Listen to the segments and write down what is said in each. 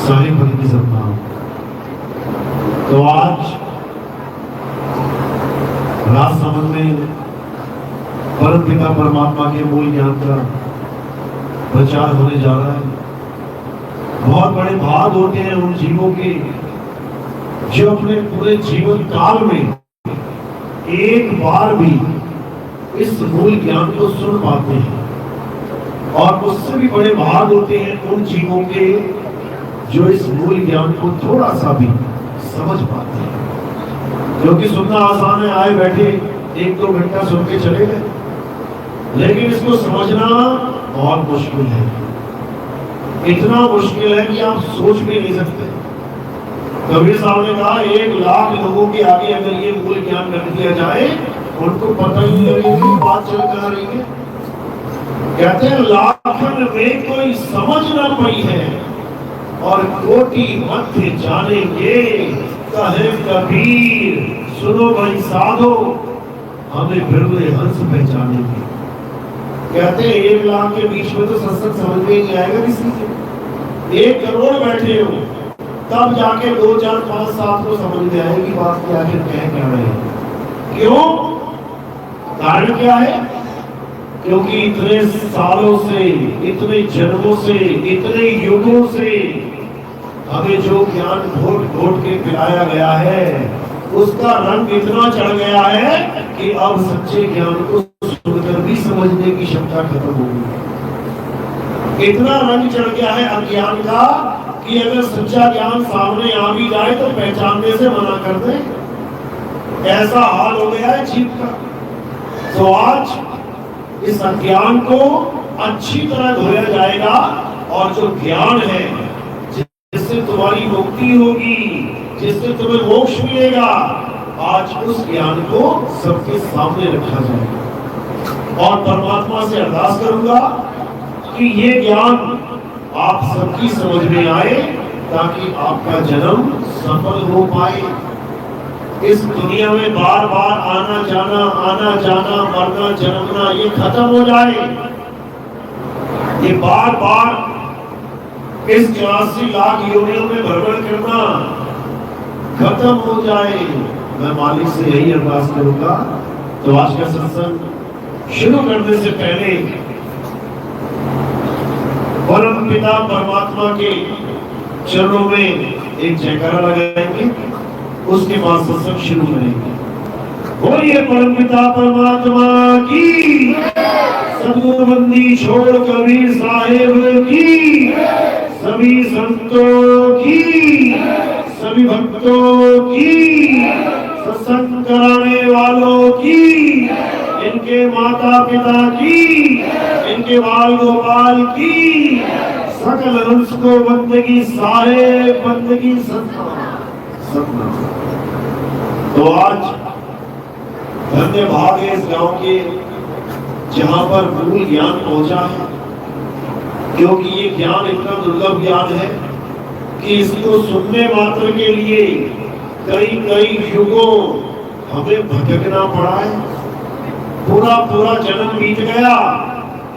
सारे पद की सत्ता। तो आज राजसमंद में परम पिता परमात्मा के मूल ज्ञान का प्रचार होने जा रहा है। बहुत बड़े भाग होते हैं उन जीवों के जो अपने पूरे जीवन काल में एक बार भी इस मूल ज्ञान को सुन पाते हैं, और उससे भी बड़े भाग होते हैं उन जीवों के जो इस मूल ज्ञान को थोड़ा सा भी समझ पाते हैं। क्योंकि सुनना आसान है, आए बैठे एक दो घंटा सुन के चले गए, लेकिन इसको समझना बहुत मुश्किल है। इतना मुश्किल है कि आप सोच भी नहीं सकते। कबीर साहब ने कहा 1 लाख लोगों के आगे अगर ये मूल ज्ञान रख दिया जाए, उनको पता ही नहीं लगेगी बात चल कहाँ रही है। कहते हैं लाखन में कोई समझ ना पाई है, और कोटि मध्य जानेंगे, कहे कबीर सुनो भाई साधो, हमें बिरले हंस पहचानेंगे। कहते हैं 1 लाख के बीच में तो सत्संग समझ में नहीं आएगा किसी से। 1 करोड़ बैठे हो तब जाके 2, 4, 5, 7 को समझ में आएगी बात की आखिर कह क्या रहे हैं। क्यों? कारण क्या है? क्योंकि इतने सालों से, इतने जन्मों से, इतने युगों से हमें जो ज्ञान घोट घोट के पिलाया गया है, उसका रंग इतना चढ़ गया है कि अब सच्चे ज्ञान को सुनकर भी समझने की क्षमता खत्म हो गई। इतना रंग चढ़ गया है अज्ञान का कि अगर सच्चा ज्ञान सामने आ भी जाए तो पहचानने से मना कर दे। ऐसा हाल हो गया है जीव का। तो आज इस अज्ञान को अच्छी तरह धोया जाएगा, और जो ज्ञान है जिससे तुम्हारी मुक्ति होगी, जिससे तुम्हें मोक्ष मिलेगा, आज उस ज्ञान को सबके सामने रखा जाएगा। और परमात्मा से अरदास करूंगा कि ये ज्ञान आप सबकी समझ में आए, ताकि आपका जन्म सफल हो पाए। इस दुनिया में बार बार आना जाना, मरना जन्मना, ये खत्म हो जाए। ये बार बार इस 84 लाख योनियों में भ्रमण करना खत्म हो जाए। मैं मालिक से यही अरदास करूंगा। तो आज का सत्संग शुरू करने से पहले परम पिता परमात्मा के चरणों में एक जयकारा लगाएंगे, उसके बाद सत्संग शुरू करेंगे। बोलिए परम पिता परमात्मा की, सद्गुरु बंदी छोड़ कबीर साहेब की, सभी संतों की, सभी भक्तों की, सत्संग कराने वालों की, इनके माता पिता की, इनके बाल गोपाल की, सकल अंश को बंदगी सारे बंदगी सतना। तो आज धन्य भाग है इस गांव के जहां पर मूल ज्ञान पहुंचा है, क्योंकि ये ज्ञान इतना दुर्लभ ज्ञान है कि इसको सुनने मात्र के लिए कई युगों हमें भटकना पड़ा है। पूरा जन्म बीत गया,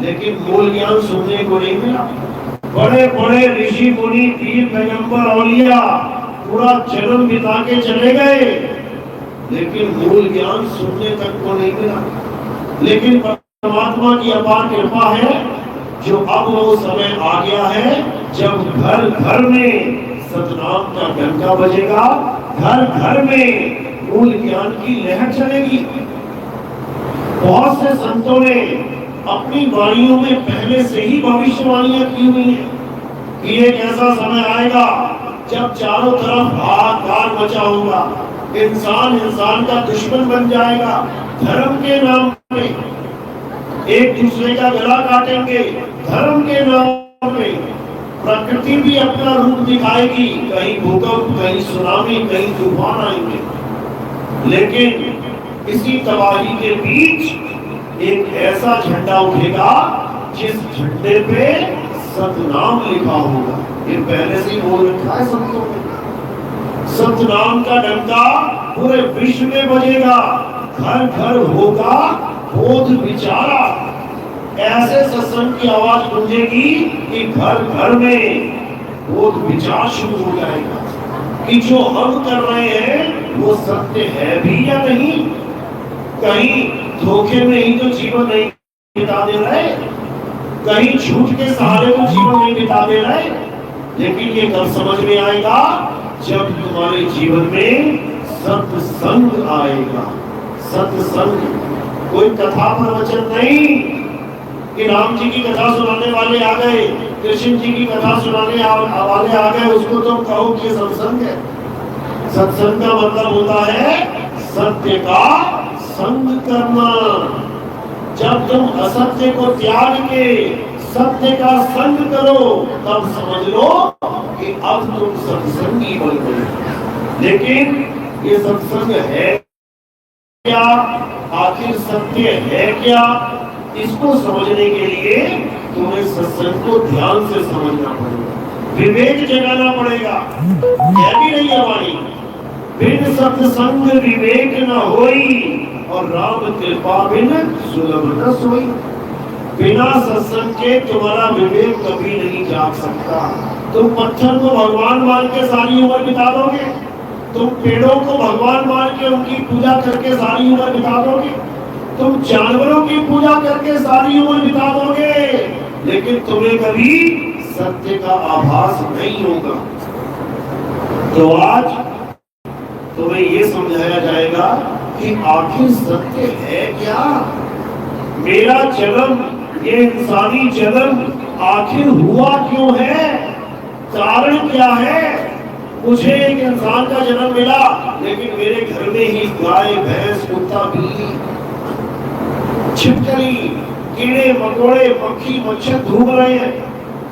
लेकिन मूल ज्ञान सुनने को नहीं मिला। बड़े बड़े ऋषि मुनि, पीर पैगंबर औलिया पूरा जन्म बिता के चले गए, लेकिन मूल ज्ञान सुनने तक को नहीं मिला। लेकिन परमात्मा की अपार कृपा है, जो अब वो समय आ गया है जब घर घर में सतनाम का डंका बजेगा, घर घर में मूल ज्ञान की लहर चलेगी। बहुत से संतों ने अपनी वाणियों में पहले से ही भविष्यवाणियां की हुई है कि एक ऐसा समय आएगा जब चारों तरफ हाहाकार मचा होगा, इंसान का दुश्मन बन जाएगा, धर्म के नाम पे एक दूसरे का गला काटेंगे, धर्म के नाम पे प्रकृति भी अपना रूप दिखाएगी, कहीं भूकंप, कहीं सुनामी, कहीं तूफान आएंगे। लेकिन इसी तबाही के बीच एक ऐसा झंडा उठेगा जिस झंडे पे सतनाम लिखा होगा। ये पहले से ही बोल रखा है संतों ने। सतनाम का डंका पूरे विश्व में बजेगा, घर घर होगा बोध विचारा। ऐसे सत्संग की आवाज गूंजेगी कि घर घर में बोध विचार शुरू हो जाएगा कि जो हम कर रहे हैं वो सत्य है भी या नहीं। कहीं धोखे में ही तो जीवन नहीं बिता दे रहे, कहीं झूठ के सहारे तो जीवन नहीं बिता दे रहे। लेकिन ये कब समझ में आएगा, जब तुम्हारे जीवन में सत्संग आएगा। सत्संग कोई कथा प्रवचन नहीं कि राम जी की कथा सुनाने वाले आ गए, कृष्ण जी की कथा सुनाने वाले आ गए, उसको तुम कहो कि सत्संग है। सत्संग का मतलब होता है सत्य का संग करना। जब तुम असत्य को त्याग के सत्य का संग करो तब समझ लो कि अब तुम सत्संगी बन गए। लेकिन ये सत्संग है क्या, आखिर सत्य है क्या, इसको समझने के लिए तुम्हें सत्संग को ध्यान से समझना पड़ेगा, विवेक जगाना पड़ेगा। कह भी रही है वाणी, बिन सत्संग विवेक न होई और राम कृपा बिन सुलभ न सोई। बिना सत्संग के तुम्हारा विवेक कभी नहीं जाग सकता। तुम पत्थर को भगवान मान के सारी उम्र बिता दोगे, तुम पेड़ों को भगवान मान के उनकी पूजा करके सारी उम्र बिता दोगे, तुम जानवरों की पूजा करके सारी उम्र बिता दोगे, लेकिन तुम्हें कभी सत्य का आभास नहीं होगा। तो आज तुम्हें ये समझाया जाएगा कि आखिर सत्य है क्या। मेरा जन्म, ये इंसानी जन्म आखिर हुआ क्यों है, कारण क्या है। मुझे एक इंसान का जन्म मिला, लेकिन मेरे घर में ही गाय भैंस कुत्ता बिल्ली छिपकली कीड़े मकोड़े पक्षी मच्छर घूम रहे हैं।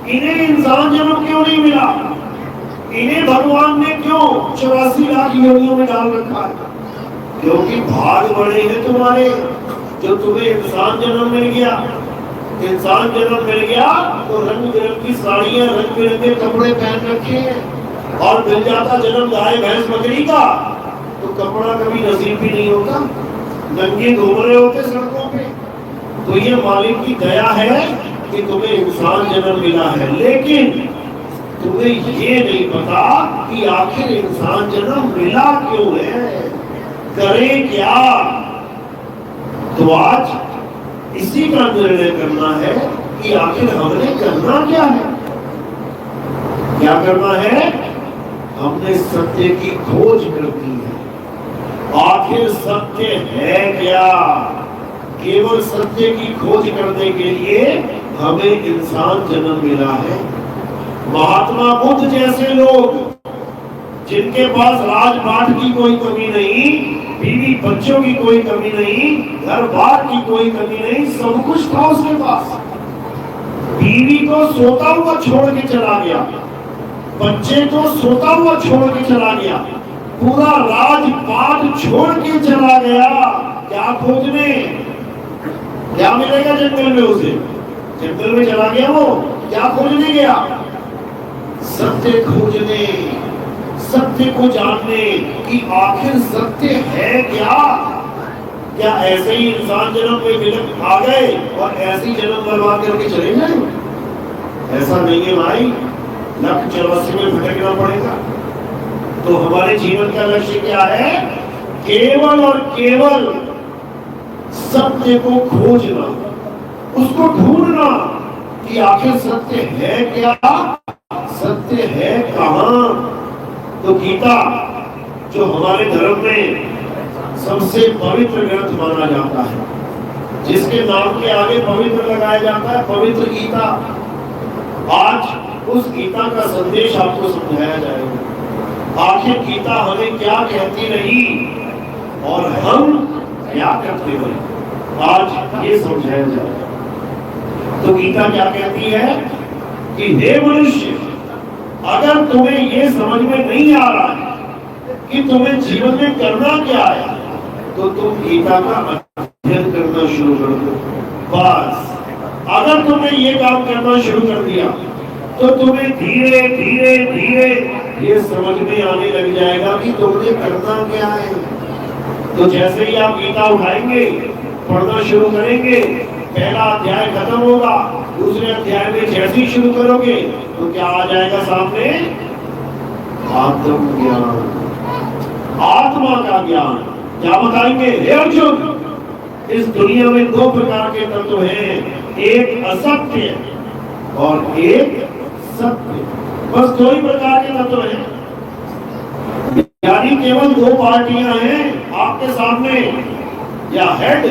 इन्हें इंसान जन्म क्यों नहीं मिला, इन्हें भगवान ने क्यों 84 लाख योनियों में डाल रखा है। क्योंकि भाग बड़े हैं तुम्हारे, जो तुम्हें इंसान जन्म मिल गया। इंसान जन्म मिल गया तो रंग बिरंगी साड़ियां रंग बिरंगे कपड़े पहन रखे हैं, और मिल जाता जन्म गाय भैंस बकरी का तो कपड़ा कभी नसीब भी नहीं होता, नंगे घूम रहे होते सड़कों पे। तो ये मालिक की दया है कि तुम्हें इंसान जन्म मिला है, लेकिन तुम्हें ये नहीं पता कि आखिर इंसान जन्म मिला क्यों है, करें क्या। तो आज इसी का निर्णय करना है कि आखिर हमने करना क्या है। क्या करना है, हमने सत्य की खोज करनी है। आखिर सत्य है क्या। केवल सत्य की खोज करने के लिए हमें इंसान जन्म मिला है। महात्मा बुद्ध जैसे लोग, जिनके पास राजपाट की कोई कमी नहीं, बीवी बच्चों की कोई कमी नहीं, घर बार की कोई कमी नहीं, सब कुछ था उसके पास। बीवी को सोता हुआ छोड़ के चला गया, बच्चे को सोता हुआ छोड़ के चला गया, पूरा राजपाट छोड़ के चला गया। क्या खोजने, क्या मिलेगा जंगल में उसे। जंगल में चला गया वो, क्या खोजने गया, सत्य खोजने, सत्य को जानने कि आखिर सत्य है क्या। क्या ऐसे ही इंसान जन्म में मिलन आ गए और ऐसे ही जन्म बर्बाद करके चले जाए। ऐसा नहीं है भाई, लक्ष्य 84 में भटकना पड़ेगा। तो हमारे जीवन का लक्ष्य क्या है, केवल और केवल सत्य को खोजना, उसको ढूंढना कि आखिर सत्य है क्या, सत्य है कहां। तो गीता जो हमारे धर्म में सबसे पवित्र ग्रंथ माना जाता है, जिसके नाम के आगे पवित्र लगाया जाता है, पवित्र गीता। आज उस गीता का संदेश आपको समझाया जाएगा। आखिर गीता हमें क्या कहती रही और हम क्या करते रहे, आज ये समझाया जाएगा। तो गीता क्या कहती है कि हे मनुष्य, अगर तुम्हें ये समझ में नहीं आ रहा है कि तुम्हें जीवन में करना क्या है, तो तुम गीता का अध्ययन करना शुरू कर दो। बस अगर तुमने ये काम करना शुरू कर दिया तो तुम्हें धीरे धीरे धीरे ये समझ में आने लग जाएगा कि तुमने करना क्या है। तो जैसे ही आप गीता उठाएंगे, पढ़ना शुरू करेंगे, पहला अध्याय खत्म होगा, दूसरे अध्याय में जैसे ही शुरू करोगे तो क्या आ जाएगा सामने? आत्म ज्ञान, आत्मा का ज्ञान। क्या बताएंगे? हे अर्जुन, इस दुनिया में दो प्रकार के तत्व हैं, एक असत्य और एक सत्य। बस दो ही प्रकार के तत्व हैं, यानी केवल दो पार्टियां हैं आपके सामने, या हेड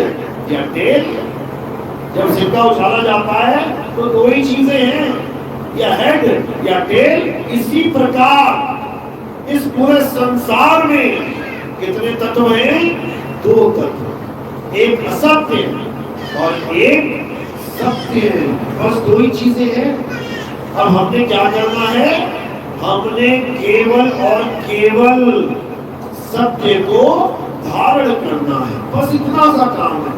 या टेल। जब सिक्का उछाला जाता है तो दो ही चीजें हैं, या हेड या टेल। इसी प्रकार इस पूरे संसार में कितने तत्व हैं? दो तत्व, एक असत्य और एक सत्य। बस दो ही चीजें हैं। अब हमने क्या करना है? हमने केवल और केवल सत्य को धारण करना है। बस इतना सा काम है,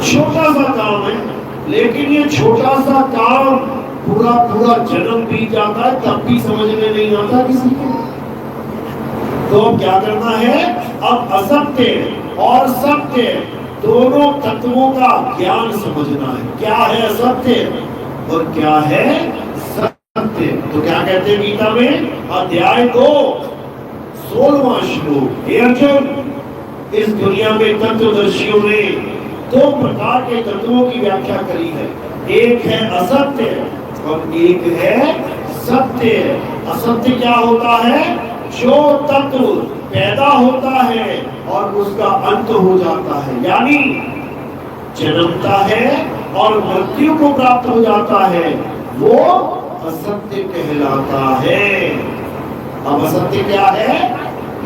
छोटा सा काम है, लेकिन ये छोटा सा काम पूरा पूरा जन्म बीत जाता है तब भी समझ में नहीं आता किसी को। तो अब क्या करना है? अब असत्य और सत्य दोनों तत्वों का ज्ञान समझना है। क्या है असत्य और क्या है सत्य? तो क्या कहते हैं गीता में? अध्याय 2 16वां श्लोक। हे अर्जुन, इस दुनिया में तत्वदर्शियों ने दो प्रकार के तत्वों की व्याख्या करी है, एक है असत्य और एक है सत्य। असत्य क्या होता है? जो तत्व पैदा होता है और उसका अंत हो जाता है, यानी जन्मता है और मृत्यु को प्राप्त हो जाता है, वो असत्य कहलाता है। अब असत्य क्या है?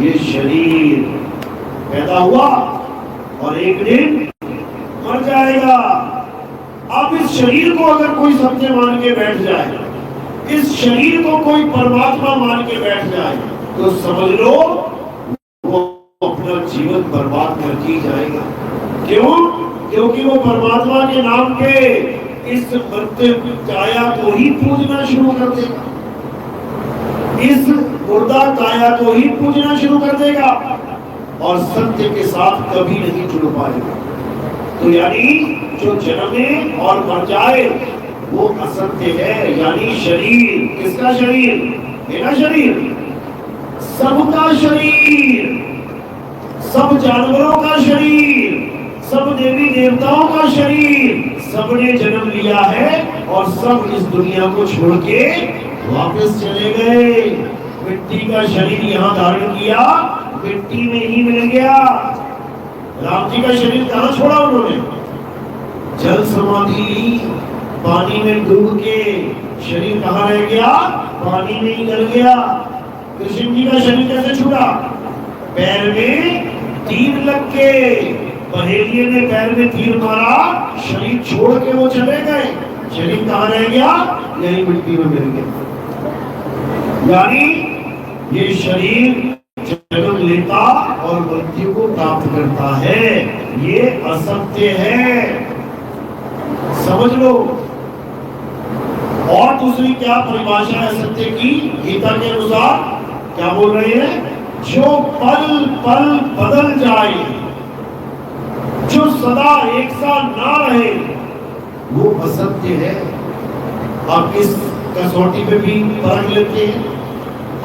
ये शरीर पैदा हुआ और एक दिन मर जाएगा। अब इस शरीर को अगर कोई सत्य मान के बैठ जाए, इस शरीर को कोई परमात्मा मान के बैठ जाए, तो समझ लो वो अपना जीवन बर्बाद करके ही जाएगा। क्यों? क्योंकि वो परमात्मा के नाम पे इस मर्त्य काया को ही पूजना शुरू कर देगा, इस मुर्दा काया को ही पूजना शुरू कर देगा और सत्य के साथ कभी नहीं जुड़ पाएगा। तो यानी जो जन्मे और मर जाए वो असत्य है, यानी शरीर। किसका शरीर? मेरा शरीर, सबका शरीर, सब जानवरों का शरीर, सब देवी देवताओं का शरीर, सबने जन्म लिया है और सब इस दुनिया को छोड़ के वापस चले गए। मिट्टी का शरीर यहाँ धारण किया, मिट्टी में ही मिल गया। राम जी का शरीर कहाँ छोड़ा उन्होंने? जल समाधि ली, पानी में डूब के शरीर कहाँ रह गया? पानी में ही गल गया। कृष्ण जी का शरीर कैसे छूटा? पैर में तीर लग के, बहेलिये ने पैर में तीर मारा, शरीर छोड़ के वो चले गए। शरीर कहाँ रह गया? यही मिट्टी में मिल गया। यानी ये शरीर जन्म लेता और मृत्यु को प्राप्त करता है, ये असत्य है, समझ लो। और दूसरी क्या परिभाषा है असत्य की? गीता के अनुसार क्या बोल रहे हैं? जो पल पल बदल जाए, जो सदा एक सा ना रहे, वो असत्य है। आप इस कसौटी पे भी परख लेते हैं।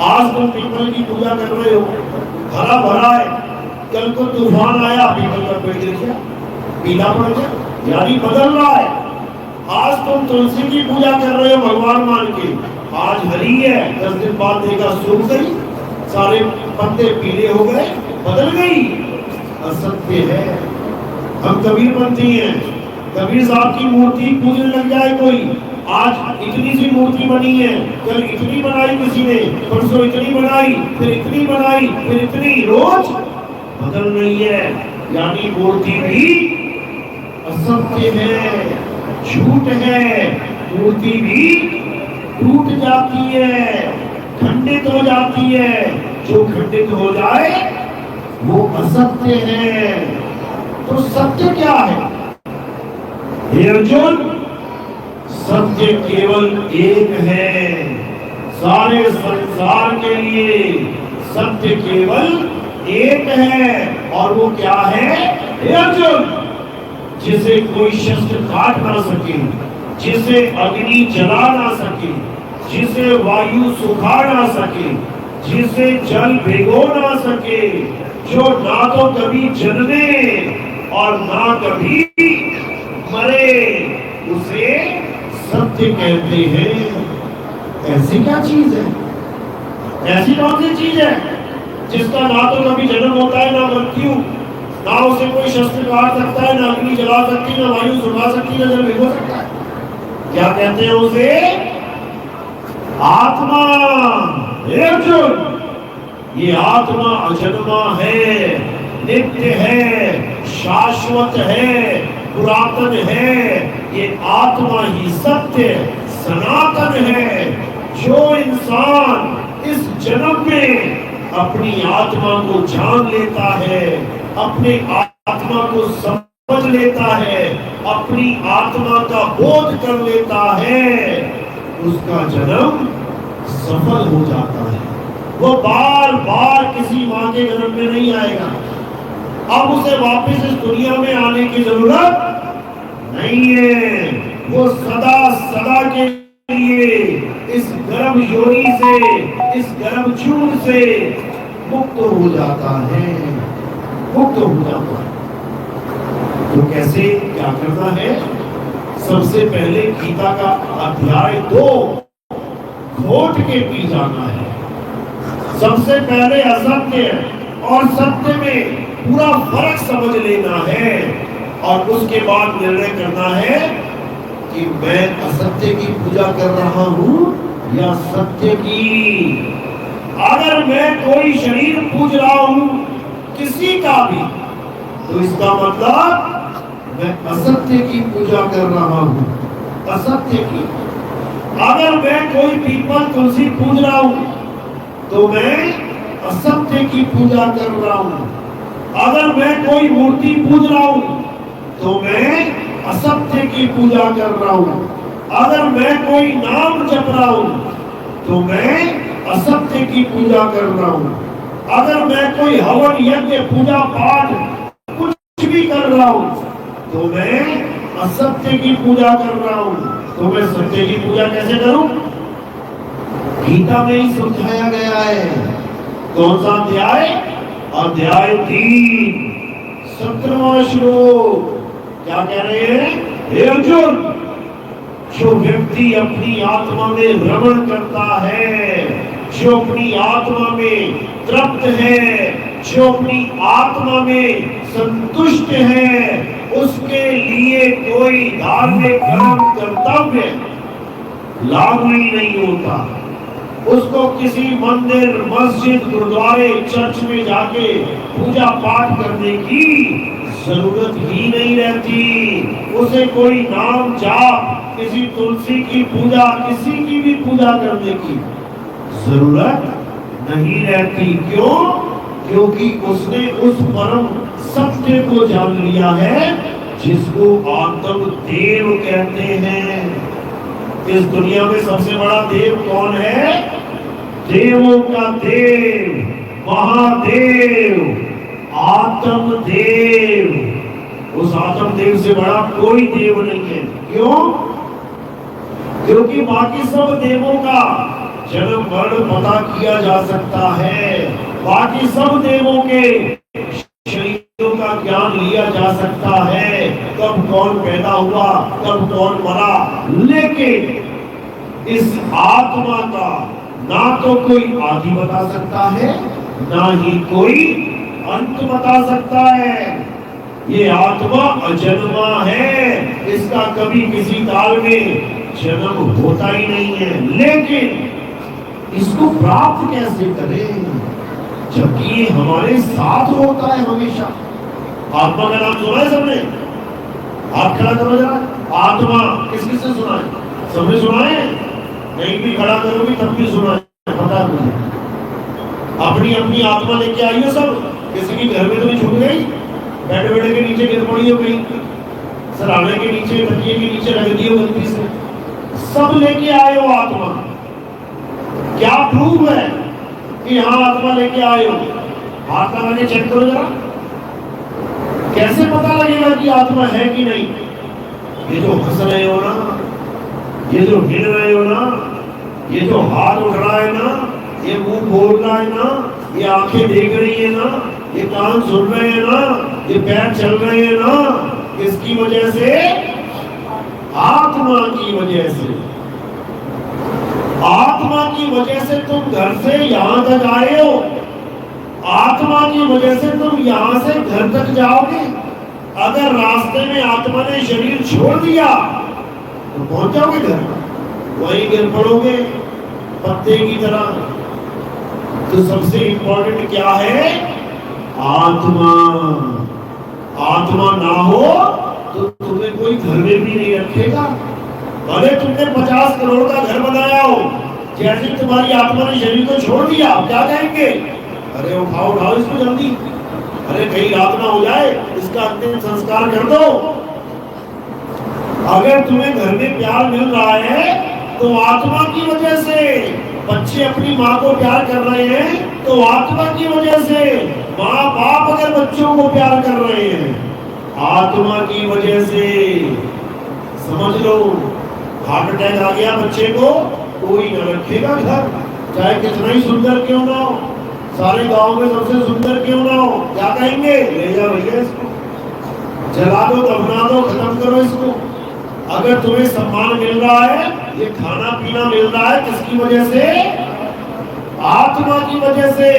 आज तुम पीपल की पूजा कर रहे हो, हरा भरा है, कल को तूफान आया, पीपल का पेड़ गिर गया, पीला पड़ गया, यानी बदल रहा है। आज तुम तुलसी की पूजा कर रहे हो भगवान मान के, आज हरी है, 10 दिन बाद देखा सूख गई, सारे पत्ते पीले हो गए, बदल गई। असत्य है। हम कबीरपंथी हैं, कबीर साहब की मूर्ति पूजने लग जाए कोई, आज इतनी सी मूर्ति बनी है, कल इतनी बनाई किसी ने, परसों इतनी बनाई, फिर इतनी बनाई, फिर इतनी, रोज बदल रही है, यानी मूर्ति भी असत्य है, झूठ है। मूर्ति भी टूट जाती है, खंडित हो जाती है। जो खंडित हो जाए वो असत्य है। तो सत्य क्या है? हे अर्जुन, सत्य केवल एक है। सारे संसार के लिए सत्य केवल एक है, और वो क्या है? हे अर्जुन, जिसे कोई शस्त्र काट ना सके, जिसे अग्नि जला ना सके, जिसे वायु सुखा ना सके, जिसे जल भिगो ना सके, जो ना तो कभी जन्मे और ना कभी मरे, उसे सत्य कहते हैं। ऐसी क्या चीज है, ऐसी कौन सी चीज है जिसका ना तो कभी जन्म होता है ना मृत्यु, ना उसे कोई शस्त्र काट सकता है, ना अग्नि जला सकती, ना वायु सुखा सकती, ना जल भिगो सकता है? क्या कहते हैं उसे? आत्मा। अर्जुन, ये आत्मा अजन्मा है, नित्य है, शाश्वत है, पुरातन है। ये आत्मा ही सत्य सनातन है। जो इंसान इस जन्म में अपनी आत्मा को जान लेता है, अपने आत्मा को समझ लेता है, अपनी आत्मा का बोध कर लेता है, उसका जन्म सफल हो जाता है। वो बार बार किसी मां के जन्म में नहीं आएगा। अब उसे वापस इस दुनिया में आने की जरूरत नहीं है। वो सदा सदा के लिए इस गर्भ योनि से, इस गर्भ चूर्ण से मुक्त हो जाता है, मुक्त हो जाता है। तो कैसे, क्या करना है? सबसे पहले गीता का अध्याय 2 घोट के पी जाना है। सबसे पहले असत्य और सत्य में पूरा फर्क समझ लेना है और उसके बाद निर्णय करना है कि मैं असत्य की पूजा कर रहा हूं या सत्य की। अगर मैं कोई शरीर पूज रहा हूं किसी का भी, तो इसका मतलब मैं असत्य की पूजा कर रहा हूं, असत्य की। अगर मैं कोई पीपल तुलसी पूज रहा हूं तो मैं असत्य की पूजा कर रहा हूं। अगर मैं कोई मूर्ति पूज रहा हूं तो मैं असत्य की पूजा कर रहा हूं। अगर मैं कोई नाम जप रहा हूं तो मैं असत्य की पूजा कर रहा हूं। अगर मैं कोई हवन यज्ञ पूजा पाठ कुछ भी कर रहा हूं तो मैं असत्य की पूजा कर रहा हूं। तो मैं सत्य की पूजा कैसे करूं? गीता में ही समझाया गया है। कौन सा अध्याय? अध्याय 3 17वां श्लोक। क्या कह रहे हैं? हे अर्जुन, जो व्यक्ति अपनी आत्मा में भ्रमण करता है, जो अपनी आत्मा में तृप्त है, जो अपनी आत्मा में संतुष्ट है, उसके लिए कोई धार्मिक कर्म कर्तव्य लागू ही नहीं होता। उसको किसी मंदिर, मस्जिद, गुरुद्वारे, चर्च में जाके पूजा पाठ करने की जरूरत ही नहीं रहती। उसे कोई नाम जाप, किसी तुलसी की पूजा, किसी की भी पूजा करने की जरूरत नहीं रहती। क्यों? क्योंकि उसने उस परम सत्य को जान लिया है जिसको आत्म देव कहते हैं। इस दुनिया में सबसे बड़ा देव कौन है? देवों का देव, महादेव, आत्म देव। उस आत्म देव से बड़ा कोई देव नहीं है। क्यों? क्योंकि बाकी सब देवों का जन्म मरण पता किया जा सकता है, बाकी सब देवों के शरीरों का ज्ञान लिया जा सकता है, कब कौन पैदा हुआ, कब कौन मरा। लेकिन इस आत्मा का ना तो कोई आदि बता सकता है, ना ही कोई अंत बता सकता है। ये आत्मा अजन्मा है, इसका कभी किसी काल में जन्म होता ही नहीं है। लेकिन इसको प्राप्त कैसे करें जबकि ये हमारे साथ होता है हमेशा? आत्मा का नाम सुना है सबने? हाथ खड़ा करो जरा। आत्मा किस किस ने सुना है? सबने सुना है? नहीं भी खड़ा करोगे तब भी सुना है, पता है मुझे। अपनी अपनी आत्मा लेके आई हो सब। किसी की घर में तो नहीं छूट गई? बैठे बैठे के नीचे गिर पड़ी हो गई, सराहने के नीचे, तकिए के नीचे रख दी हो गलती से। सब लेके आए हो आत्मा। क्या प्रूफ है कि हाँ आत्मा लेके आए हो? हाथ लगा के चेक करो जरा। कैसे पता लगेगा कि आत्मा है कि नहीं? ये जो हंस रहे हो ना, ये जो हिल रहे हो ना, ये जो हाथ उठ रहा है ना, ये मुंह बोल रहा है ना, ये आंखें देख रही है ना, ये कान सुन रहे हैं ना, ये पैर चल रहे हैं ना, किसकी वजह से? आत्मा की वजह से। आत्मा की वजह से तुम घर से यहां तक आए हो, आत्मा की वजह से तुम यहां से घर तक जाओगे। अगर रास्ते में आत्मा ने शरीर छोड़ दिया तो पहुंच जाओगे घर, वहीं गिर पड़ोगे पत्ते की तरह। तो सबसे इंपॉर्टेंट क्या है? आत्मा। आत्मा ना हो तो तुम्हें कोई घर में भी नहीं रखेगा। भले तुमने 50 करोड़ का घर बनाया हो, जैसे तुम्हारी आत्मा ने शरीर को छोड़ दिया, क्या कहेंगे? अरे उठाओ उठाओ इसको जल्दी, अरे कहीं रात ना हो जाए, इसका अंतिम संस्कार कर दो। अगर तुम्हें घर में प्यार मिल रहा है तो आत्मा की वजह से। बच्चे अपनी माँ को प्यार कर रहे हैं तो आत्मा की वजह से। माँ बाप अगर बच्चों को प्यार कर रहे हैं, आत्मा की वजह से। समझ लो, हार्ट अटैक आ गया बच्चे को, कोई न रखेगा घर, चाहे कितना ही सुंदर क्यों ना हो, सारे गांव में सबसे सुंदर क्यों ना हो। क्या कहेंगे? ले जाओ भैया इसको, जला दो, दफना दो, खत्म करो इसको। अगर तुम्हें सम्मान मिल रहा है, ये खाना पीना मिल रहा है, किसकी वजह से? आत्मा की वजह से।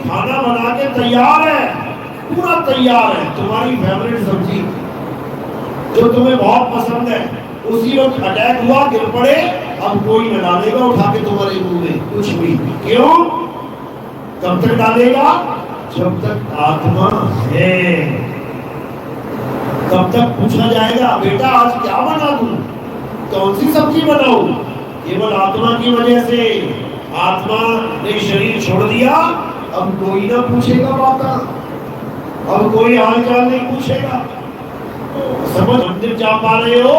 खाना बना के तैयार है, पूरा तैयार है, तुम्हारी फेवरेट सब्जी जो तुम्हें बहुत पसंद है, उसी वक्त अटैक हुआ, गिर पड़े, अब कोई न डालेगा उठा के तुम्हारे मुंह में कुछ भी। क्यों? कब तक डालेगा? जब तक आत्मा है। तब तक पूछा जाएगा, बेटा आज क्या बना दूं, कौन सी सब्जी बनाऊं? केवल आत्मा की वजह से। आत्मा ने शरीर छोड़ दिया, अब कोई ना पूछेगा बात, अब कोई हालचाल नहीं पूछेगा। समझ? मंदिर जा पा रहे हो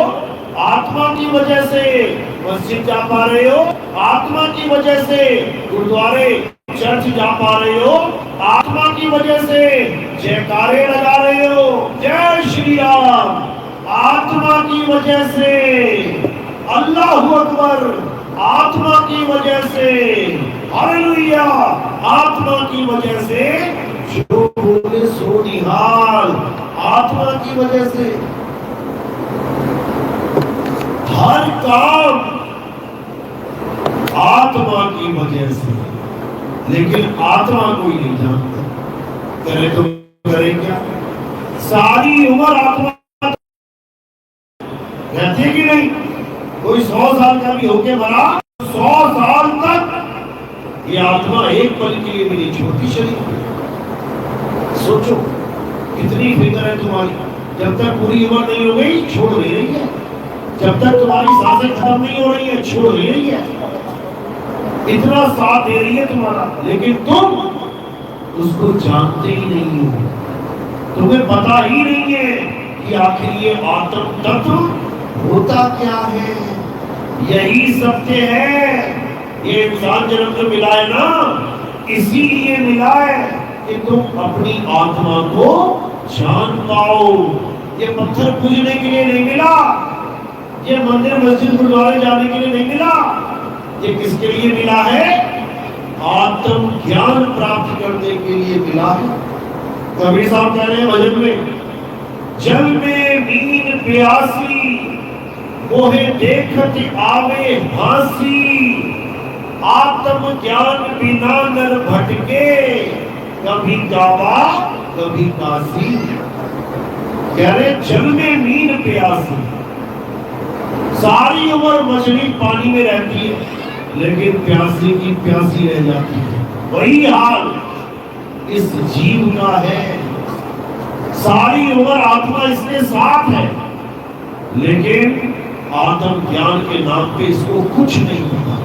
आत्मा की वजह से, मस्जिद जा पा रहे हो आत्मा की वजह से, गुरुद्वारे चर्च जा पा रहे हो आत्मा की वजह से, जयकारे लगा रहे हो जय श्री राम आत्मा की वजह से, अल्लाहू अकबर आत्मा की वजह से, हालेलुया आत्मा की वजह से, जो बोले सो निहाल आत्मा की वजह से। हर काम आत्मा की वजह से। लेकिन आत्मा कोई नहीं जानता, करे तो करे क्या? सारी उम्र आत्मा रहती कि नहीं? कोई 100 साल का भी होके मरा, 100 साल तक ये आत्मा एक पल के लिए भी नहीं छोड़ती शरीर। सोचो कितनी फिक्र है तुम्हारी। जब तक पूरी उम्र नहीं हो गई, छोड़ नहीं रही है। जब तक तुम्हारी सांसें खत्म नहीं हो रही है, छोड़ नहीं रही है। इतना साथ दे रही है तुम्हारा, लेकिन तुम उसको जानते ही नहीं हो। तुम्हें पता ही नहीं है कि आखिर ये आत्म तत्व होता क्या है। यही सत्य है। ये इंसान जन्म जो मिला है ना, इसीलिए मिला है कि तुम अपनी आत्मा को जान पाओ। ये पत्थर पूजने के लिए नहीं मिला, ये मंदिर मस्जिद गुरुद्वारे जाने के लिए नहीं मिला। ये किसके लिए मिला है? आत्म ज्ञान प्राप्त करने के लिए मिला है। कबीर साहब कह रहे हैं भजन में, जल में मीन प्यासी मोहे देखत आवे हासी, आत्म ज्ञान बिना नर भटके, कभी काबा कभी काशी। कह रहे जल में मीन प्यासी, सारी उम्र मछली पानी में रहती है लेकिन प्यासी की प्यासी रह जाती है। वही हाल इस जीव का है। सारी उम्र आत्मा इसके साथ है, लेकिन आत्म ज्ञान के नाम पे इसको कुछ नहीं पता।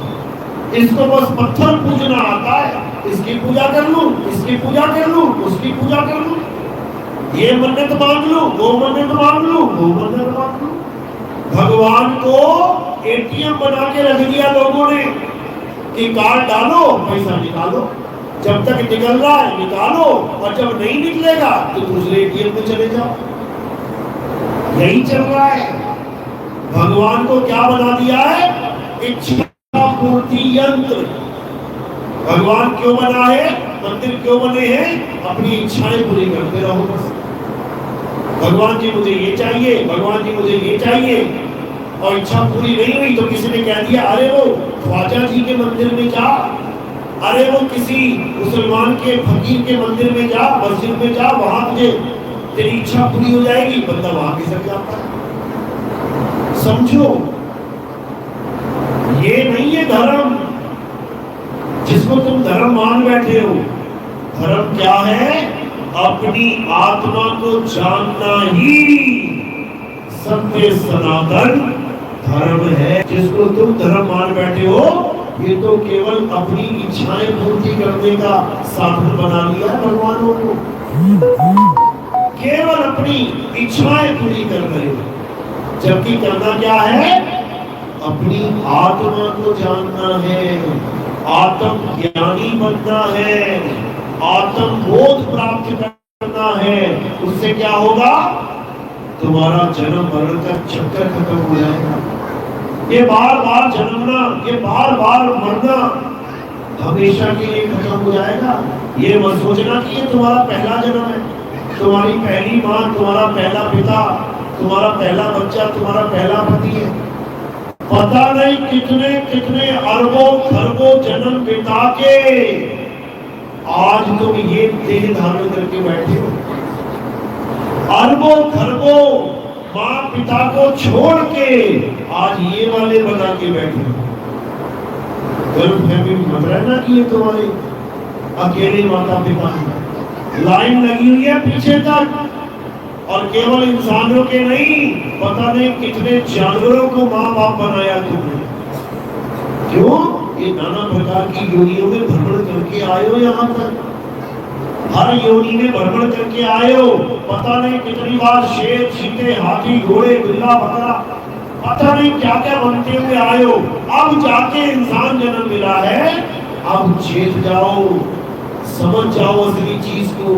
इसको बस पत्थर पूजना आता है। इसकी पूजा कर लूं, इसकी पूजा कर लूं, उसकी पूजा कर लूं, ये मन्नत मांग लूं, वो मन्नत मांग लूं, वो मन्नत मांग लूं। भगवान को एटीएम बना के रख दिया लोगों ने कि कार्ड डालो पैसा निकालो। जब तक निकल रहा है निकालो, और जब नहीं निकलेगा तो दूसरे एटीएम में चले जाओ। यही चल रहा है। भगवान को क्या बना दिया है? इच्छा पूर्ति यंत्र। भगवान क्यों बना है? मंदिर क्यों बने हैं? अपनी इच्छाएं पूरी करते रहो बस। भगवान जी मुझे ये चाहिए, भगवान जी मुझे ये चाहिए, और इच्छा पूरी नहीं हुई तो किसी ने कह दिया अरे वो ख्वाजा जी के मंदिर में जा, अरे वो किसी मुसलमान के फकीर के मंदिर में जा, मस्जिद में जा, वहां तुझे तेरी इच्छा पूरी हो जाएगी। बंदा वहां भी सक जाता है। समझो, ये नहीं है धर्म जिसको तुम धर्म मान बैठे हो। धर्म क्या है? अपनी आत्मा को जानना ही सत्य सनातन धर्म है। जिसको तुम धर्म मान बैठे हो, ये तो केवल अपनी इच्छाएं पूर्ति करने का साधन बना लिया भगवानों को। केवल अपनी इच्छाएं पूरी कर रहे हो, जबकि करना क्या है? अपनी आत्मा को जानना है, आत्म ज्ञानी बनना है, आत्म बोध प्राप्त करना है। उससे क्या होगा? तुम्हारा जन्म मरण का चक्कर खत्म हो जाएगा। ये बार बार जन्मना, ये बार बार मरना हमेशा के लिए खत्म हो जाएगा। ये मत सोचना कि ये तुम्हारा पहला जन्म है, तुम्हारी पहली माँ, तुम्हारा पहला पिता, तुम्हारा पहला बच्चा, तुम्हारा पहला पति है। पता नहीं कितने कितने अरबों खरबों जन्म बिता के आज तुम ये देह धारण करके बैठे हो। अरबों खरबों माँ पिता को छोड़ के आज ये वाले बना के बैठे हो। फैमिली मत रहना कि ये तुम्हारे अकेले माता पिता हैं। लाइन लगी हुई है पीछे तक, और केवल इंसानों के नहीं, पता नहीं कितने जानवरों को माँ बाप बनाया तुमने। क्यों? ये नाना प्रकार की योनियों में भ्रमण करके आए हो यहाँ तक। हर योनि में भ्रमण करके आए हो। पता नहीं कितनी बार शेर, चीते, हाथी, घोड़े, बिल्ला, बकरा, पता नहीं क्या क्या बनते हुए आए हो। अब जाके इंसान जन्म मिला है। अब चेत जाओ, समझ जाओ असली चीज को,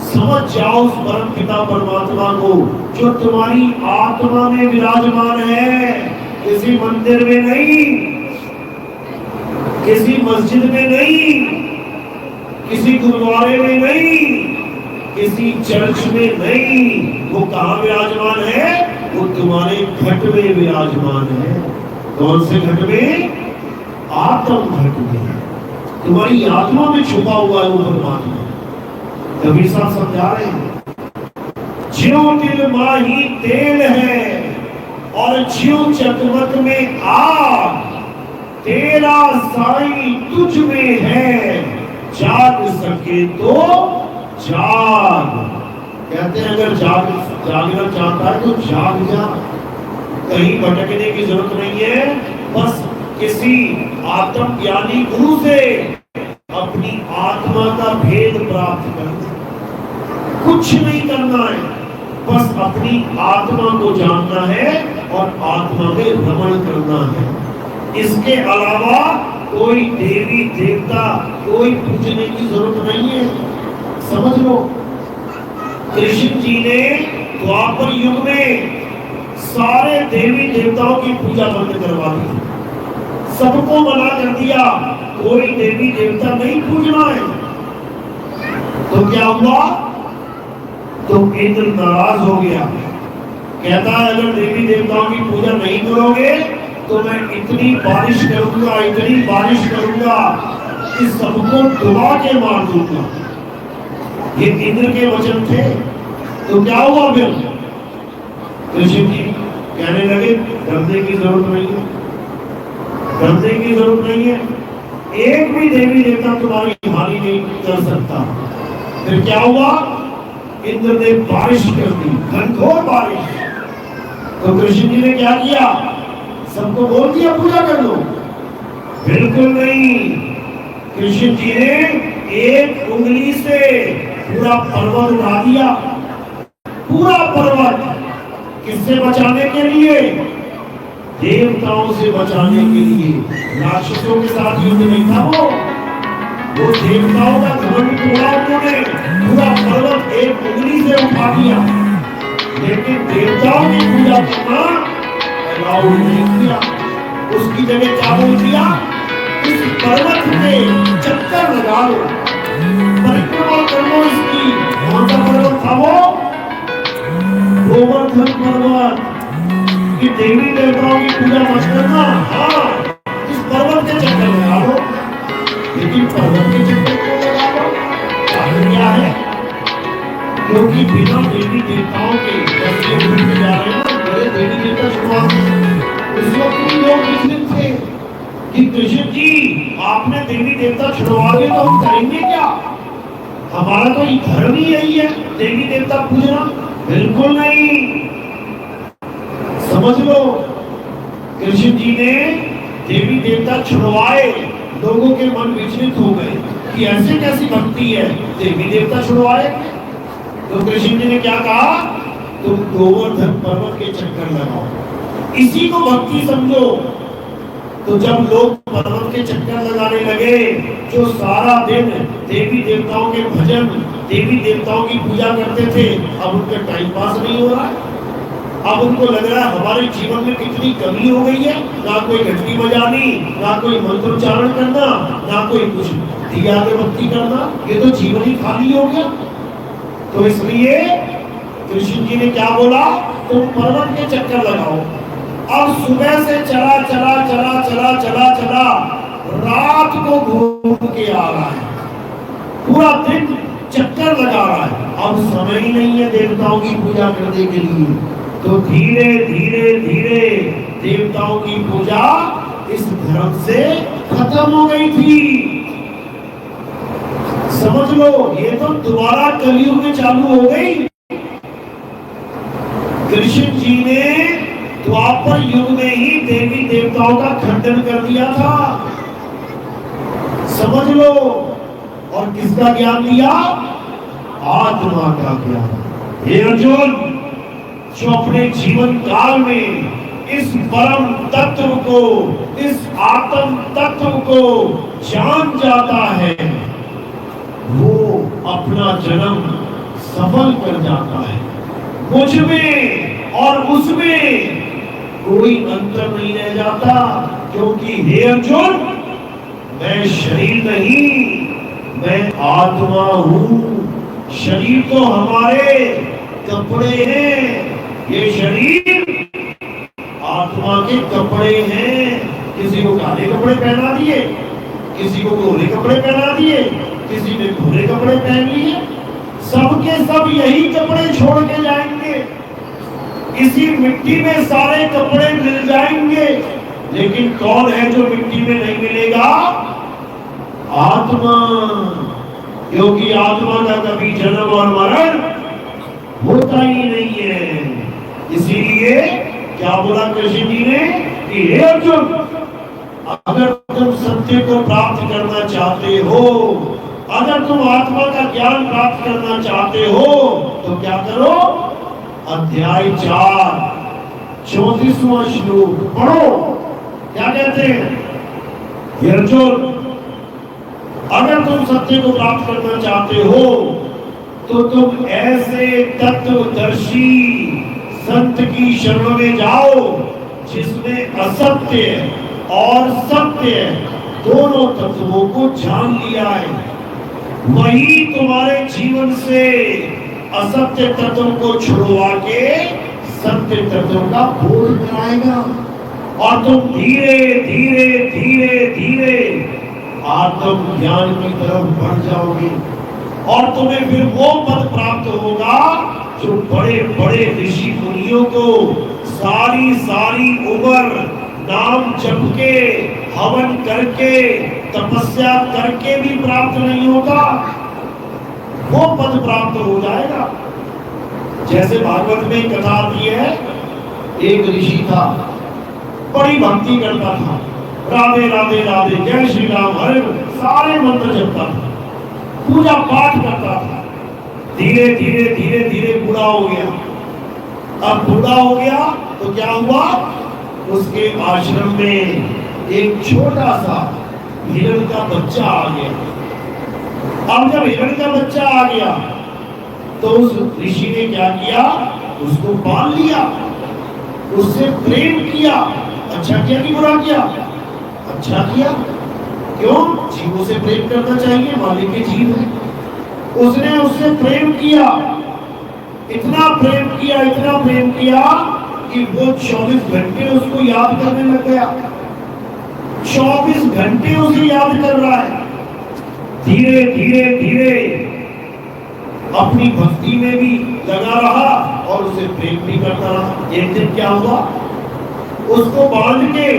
समझ जाओ उस परम पिता परमात्मा को जो तुम्हारी आत्मा में विराजमान है। किसी मंदिर में नहीं, किसी मस्जिद में नहीं, किसी गुरुद्वारे में नहीं, किसी चर्च में नहीं। वो कहाँ विराजमान है? वो तुम्हारे घट में विराजमान है। कौन से घट में? आत्म घट में। तुम्हारी आत्मा में छुपा हुआ है वो परमात्मा। कबीर साहब समझा रहे हैं, ज्यों तिल माही तेल है और ज्यों चकमक में आग, तेरा साईं तुझ में है, जाग सके तो जाग। कहते हैं अगर जागना चाहता है तो जाग जा। कहीं भटकने की जरूरत नहीं है। बस किसी आत्म ज्ञानी गुरु से अपनी आत्मा का भेद प्राप्त करना। कुछ नहीं करना है, बस अपनी आत्मा को जानना है और आत्मा में भ्रमण करना है। इसके अलावा कोई देवी देवता, कोई पूजने की जरूरत नहीं है। समझ लो, कृष्ण जी ने द्वापर युग में सारे देवी देवताओं की पूजा बंद करवा दी, सबको मना कर दिया, कोई देवी देवता नहीं पूजना है। तो क्या हुआ? तो इंद्र नाराज हो गया। कहता है अगर देवी देवताओं की पूजा नहीं करोगे तो मैं इतनी बारिश करूंगा, इतनी बारिश करूंगा कि सबको डुबा के मार दूंगा। ये इंद्र के वचन थे। तो क्या हुआ फिर? कृष्ण जी कहने लगे डरने की जरूरत नहीं है, डरने की जरूरत नहीं है, एक भी देवी देवता तुम्हारी हानि नहीं कर सकता। फिर क्या हुआ? इंद्र ने बारिश कर दी, घनघोर बारिश। तो कृष्ण जी ने क्या किया? सबको बोल दिया पूजा कर लो? बिल्कुल नहीं। कृष्ण जी ने एक उंगली से पूरा पर्वत उठा दिया, पूरा पर्वत। किससे बचाने के लिए? देवताओं से बचाने के लिए। राक्षसों के साथ युद्ध नहीं था वो, वो देवताओं का घमंड तोड़ा उन्होंने, पूरा पर्वत एक उंगली से उठा दिया, लेकिन देवताओं की पूजा करना अलाउ नहीं किया। उसकी जगह क्या बोल दिया, इस पर्वत पे चक्कर लगा लो, परिक्रमा कर लो इसकी। कौन सा पर्वत था वो? गोवर्धन पर्वत। कि देवी देवताओं की पूजा मत करना, हाँ इस पर्वत के चक्कर लगा लो। लेकिन पर्वत के चक्कर को लगा लो, कारण क्या है? क्योंकि बिना देवी देवताओं के जैसे भूल में जा रहे हैं ना, बड़े देवी देवता शुरुआत उस वक्त भी लोग विचलित थे कि कृष्ण जी आपने देवी देवता छुड़वा दिए तो हम करेंगे क्या? हमारा तो ये धर्म ही यही है, देवी देवता पूजना। बिल्कुल नहीं, समझ लो कृष्ण जी ने देवी देवता छुड़वाए, लोगों के मन विचलित हो गए कि ऐसे कैसी भक्ति है, देवी देवता छुड़वाए। तो कृष्ण जी ने क्या कहा, तुम गोवर्धन पर्वत के चक्कर लगाओ, इसी को भक्ति समझो। तो जब लोग पर्वत के चक्कर लगाने लगे, जो सारा दिन देवी देवताओं के भजन, देवी देवताओं की पूजा करते थे, अब उनका टाइम पास नहीं हो रहा है। अब उनको लग रहा है हमारे जीवन में कितनी कमी हो गई है, ना कोई घंटी बजानी, ना कोई मंत्रोच्चारण करना, ना कोई कुछ दिया अगरबत्ती करना, ये तो जीवन ही खाली हो गया। तो इसलिए कृष्ण जी ने क्या बोला, तुम पर्वत के चक्कर लगाओ। अब सुबह से चला चला चला चला चला चला रात को घूम के आ रहा है, पूरा दिन चक्कर लगा रहा है। अब समय ही नहीं है देवताओं की पूजा करने के लिए। तो धीरे धीरे धीरे देवताओं की पूजा इस धर्म से खत्म हो गई थी। समझ लो, ये तो दोबारा कलयुग में चालू हो गई। कृष्ण जी ने द्वापर युग में ही देवी देवताओं का खंडन कर दिया था, समझ लो। और किसका ज्ञान दिया? आत्मा का ज्ञान। हे अर्जुन, जो अपने जीवन काल में इस परम तत्व को, इस आत्म तत्व को जान जाता है, वो अपना जन्म सफल कर जाता है। मुझ में और उसमें कोई अंतर नहीं रह जाता, क्योंकि हे अर्जुन, मैं शरीर नहीं, मैं आत्मा हूं। शरीर तो हमारे कपड़े हैं, ये शरीर आत्मा के कपड़े हैं। किसी को काले कपड़े पहना दिए, किसी को गोरे कपड़े पहना दिए, किसी ने भूरे कपड़े पहन लिए, सबके सब यही कपड़े छोड़ के जाएंगे। इसी मिट्टी में सारे कपड़े मिल जाएंगे, लेकिन कौन है जो मिट्टी में नहीं मिलेगा? आत्मा। क्योंकि आत्मा का कभी जन्म और मरण होता ही नहीं है। इसीलिए क्या बोला कृष्ण जी ने कि हे अर्जुन, अगर तुम सत्य को प्राप्त करना चाहते हो, अगर तुम आत्मा का ज्ञान प्राप्त करना चाहते हो, तो क्या करो? अध्याय 4 34वां श्लोक पढ़ो। क्या कहते हैं? हे अर्जुन, अगर तुम सत्य को प्राप्त करना चाहते हो, तो तुम ऐसे तत्वदर्शी संत की शरण में जाओ, जिसने असत्य और सत्य दोनों तत्वों को जान लिया है। वही तुम्हारे जीवन से असत्य तत्व को छुड़वा के सत्य तत्व का बोध कराएगा, और तुम धीरे धीरे धीरे धीरे आत्म ज्ञान की तरफ बढ़ जाओगे। और तुम्हें फिर वो पद प्राप्त होगा जो बड़े बड़े ऋषि मुनियों को सारी सारी उम्र नाम जप के, हवन करके, तपस्या करके भी प्राप्त नहीं होता, वो पद प्राप्त हो जाएगा। जैसे भागवत में कथा आती है, एक ऋषि था, बड़ी भक्ति करता था, राधे राधे राधे, जय श्री राम, हरे सारे मंत्र जपता था, पूजा पाठ करता था। धीरे धीरे धीरे धीरे बूढ़ा हो गया। अब बूढ़ा हो गया तो क्या हुआ? उसके आश्रम में एक छोटा सा हिरण का बच्चा आ गया। अब जब हिरण का बच्चा आ गया तो उस ऋषि ने क्या किया, उसको पाल लिया, उससे प्रेम किया। अच्छा किया कि बुरा किया? अच्छा किया। क्यों? जीवों से प्रेम करना चाहिए, मालिक के जीव है। उसने उससे प्रेम किया, इतना प्रेम किया, इतना प्रेम किया कि वो 24 घंटे उसको याद करने लग गया। 24 घंटे उसे याद कर रहा है। धीरे धीरे धीरे अपनी भक्ति में भी लगा रहा और उसे प्रेम भी करता रहा। एक दिन क्या हुआ, उसको बांध के,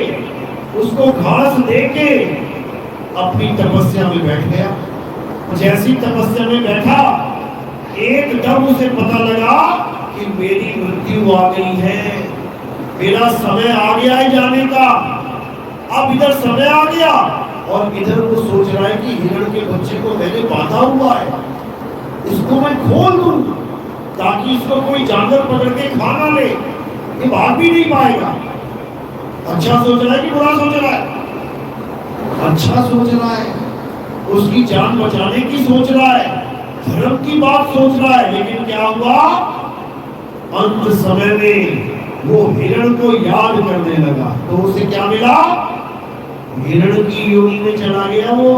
उसको घास दे के अपनी तपस्या में बैठ गया। जैसी तपस्या में बैठा, एकदम उसे पता लगा कि मेरी मृत्यु आ गई है, मेरा समय आ गया है जाने का। अब इधर समय आ गया और इधर वो सोच रहा है कि हिरण के बच्चे को मैंने बांधा हुआ है, इसको मैं खोल दूं ताकि इसको कोई जानवर पकड़ के खा ना ले, ये भाग भी नहीं पाएगा। अच्छा सोच रहा है कि बुरा सोच रहा है? अच्छा सोच रहा है, उसकी जान बचाने की सोच रहा है, धर्म की बात सोच रहा है। लेकिन क्या हुआ, अंत समय में वो हिरण को याद करने लगा तो उसे क्या मिला, हिरण की योनि में चला गया। वो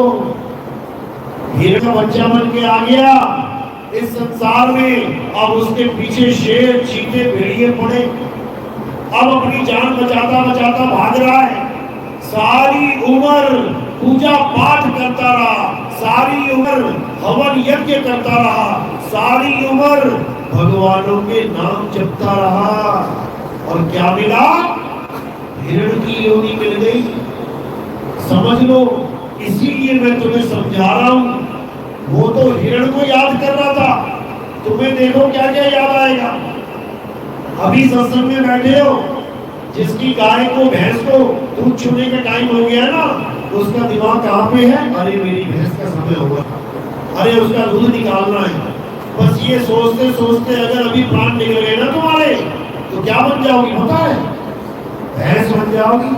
हिरण का बच्चा बन के आ गया इस संसार में। अब उसके पीछे शेर, चीते, भेड़िए पड़े। अब अपनी जान बचाता बचाता भाग रहा है। सारी उम्र पूजा पाठ करता रहा, सारी उम्र हवन यज्ञ करता रहा, सारी उम्र भगवानों के नाम जपता रहा। और क्या मिला, हिरण की योनि मिल गई। समझ लो, इसीलिए मैं तुम्हें समझा रहा हूं। वो तो हिरण को याद कर रहा था, तुम्हें देखो क्या क्या याद आएगा। अभी सत्संग में बैठे हो, जिसकी गाय को, भैंस को दूध छूने का टाइम हो गया ना, उसका दिमाग कहाँ पे है, अरे मेरी भैंस का समय होगा, अरे उसका दूध निकालना है। बस ये सोचते सोचते अगर अभी प्राण निकल गए ना तुम्हारे, तो क्या बन जाओगी पता है? भैंस बन जाओगी।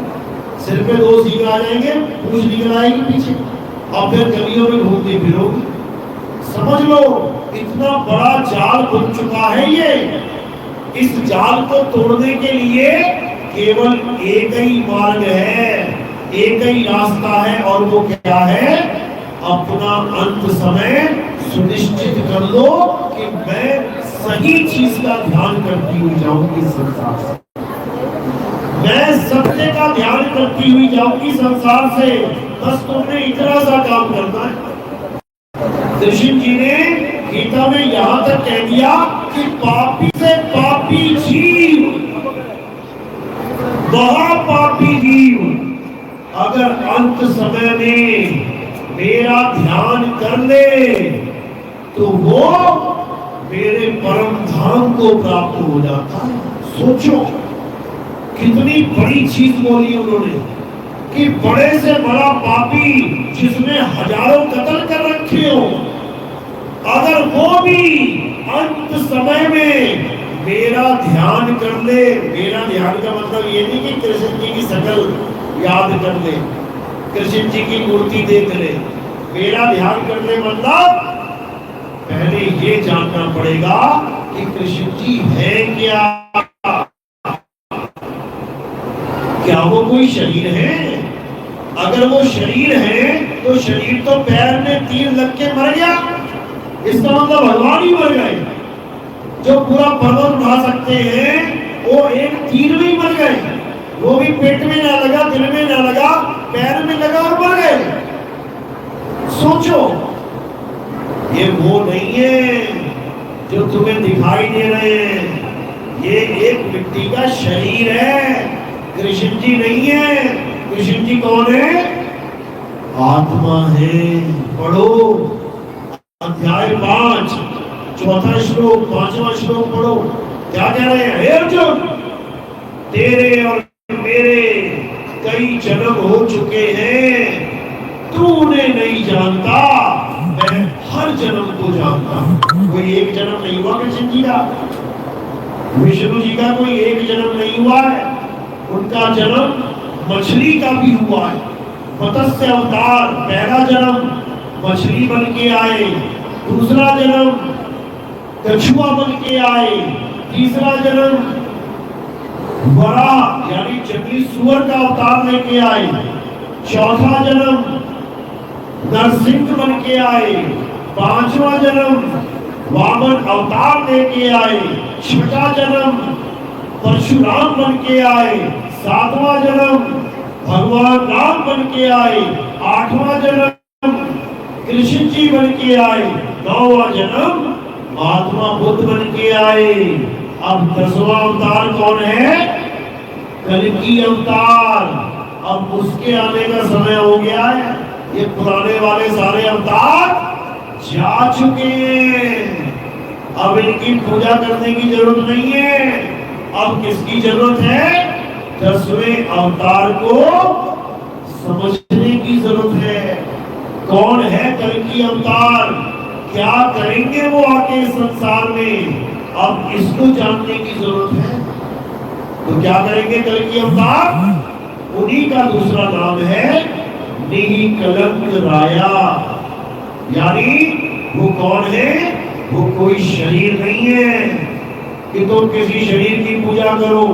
सिर पे 2 सींग आ जाएंगे, पूंछ निकल आएगी पीछे, और फिर गलियों में घूमती फिरोगी। समझ लो, इतना बड़ा जाल बन चुका है ये। इस जाल को तोड़ने के लिए केवल एक ही मार्ग है, एक ही रास्ता है, और वो क्या है, अपना अंत समय सुनिश्चित कर लो कि मैं सही चीज का ध्यान करती हुई जाऊंगी संसार से, मैं सत्य का ध्यान करती हुई जाऊंगी संसार से। बस तुमने इतना सा काम करना है। कृष्ण जी ने गीता में यहां तक कह दिया कि पापी से पापी जीव, महापापी जीव, अगर अंत समय में मेरा ध्यान कर ले तो वो मेरे परम धाम को प्राप्त हो जाता है। सोचो कितनी बड़ी चीज बोली उन्होंने कि बड़े से बड़ा पापी जिसने हजारों कत्ल कर रखे हो, अगर वो भी अंत समय में मेरा ध्यान कर ले। मेरा ध्यान का मतलब ये नहीं कि कृष्ण जी की शक्ल याद कर ले, कृष्ण जी की मूर्ति देख ले। मेरा ध्यान कर ले मतलब पहले ये जानना पड़ेगा कि कृष्ण जी है क्या, क्या वो कोई शरीर है? अगर वो शरीर है तो शरीर तो पैर में तीर लग के मर गया, इसका मतलब भगवान ही मर गए। जो पूरा पर्वत उठा सकते हैं वो एक तीर में ही मर गए, वो भी पेट में ना लगा, दिल में ना लगा, पैर में लगा और मर गए। सोचो, ये वो नहीं है जो तुम्हें दिखाई दे रहे हैं, ये एक मिट्टी का शरीर है, कृष्ण जी नहीं है। कृष्ण जी कौन है? आत्मा है। पढ़ो अध्याय 5 चौथा श्लोक, 5वां श्लोक पढ़ो। क्या कह रहे हैं? हे अर्जुन, तेरे और मेरे कई जन्म हो चुके हैं, तू उन्हें नहीं जानता, मैं हर जन्म को जानता हूं। कोई एक जन्म नहीं हुआ कृष्ण जी का, विष्णु जी का कोई एक जन्म नहीं हुआ है, उनका जन्म मछली का भी हुआ है। मत्स्य अवतार पहला जन्म, मछली बन के आए, दूसरा जन्म कछुआ बन के आए, तीसरा जन्म बड़ा यानी जंगली सुअर का अवतार लेके आए, चौथा जन्म नरसिंह बन के आए, पांचवा जन्म वामन अवतार लेके आए, छठा जन्म परशुराम बन के आए, सातवां जन्म भगवान राम बन के आए, आठवां जन्म कृष्ण जी बन के आए, नौवां जन्म महात्मा बुद्ध बन के आए। अब 10वां अवतार कौन है? कल्कि अवतार। अब उसके आने का समय हो गया है। ये पुराने वाले सारे अवतार जा चुके हैं, अब इनकी पूजा करने की जरूरत नहीं है। अब किसकी जरूरत है? 10वें अवतार को समझने की जरूरत है। कौन है कल्कि अवतार, क्या करेंगे वो आके इस संसार में, अब इसको जानने की जरूरत है। तो क्या करेंगे कल्कि अवतार? उन्हीं का दूसरा नाम है निकलंक राया। यानी वो कौन है? वो कोई शरीर नहीं है कि तुम किसी शरीर की पूजा करो,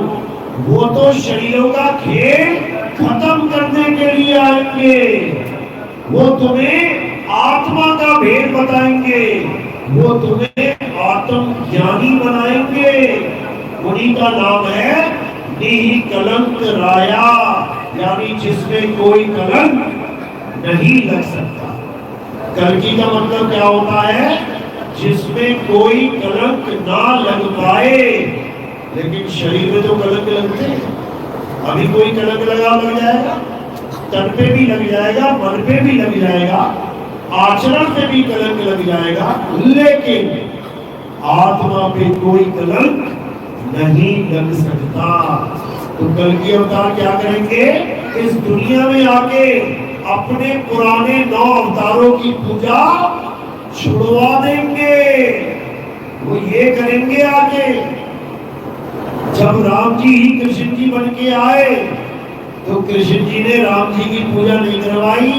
वो तो शरीरों का खेल खत्म करने के लिए आएंगे। वो तुम्हें आत्मा का भेद बताएंगे, वो तुम्हें आत्म ज्ञानी बनाएंगे। उन्हीं का नाम है निकलंक राया, यानी जिसमें कोई कलंक नहीं लग सकता। कल्कि का मतलब क्या होता है? जिसमें कोई कलंक ना लग पाए। लेकिन शरीर में तो कलंक लगते हैं। अभी कोई कलंक लग जाएगा, तन पे भी लग जाएगा, मन पे भी लग जाएगा, आचरण पे भी कलंक लग जाएगा, लेकिन आत्मा पे कोई कलंक नहीं लग सकता। तो कल्कि अवतार क्या करेंगे? इस दुनिया में आके अपने पुराने 9 अवतारों की पूजा छुड़वा देंगे। वो ये करेंगे आगे, जब राम जी ही कृष्ण जी बन के आए तो कृष्ण जी ने राम जी की पूजा नहीं करवाई,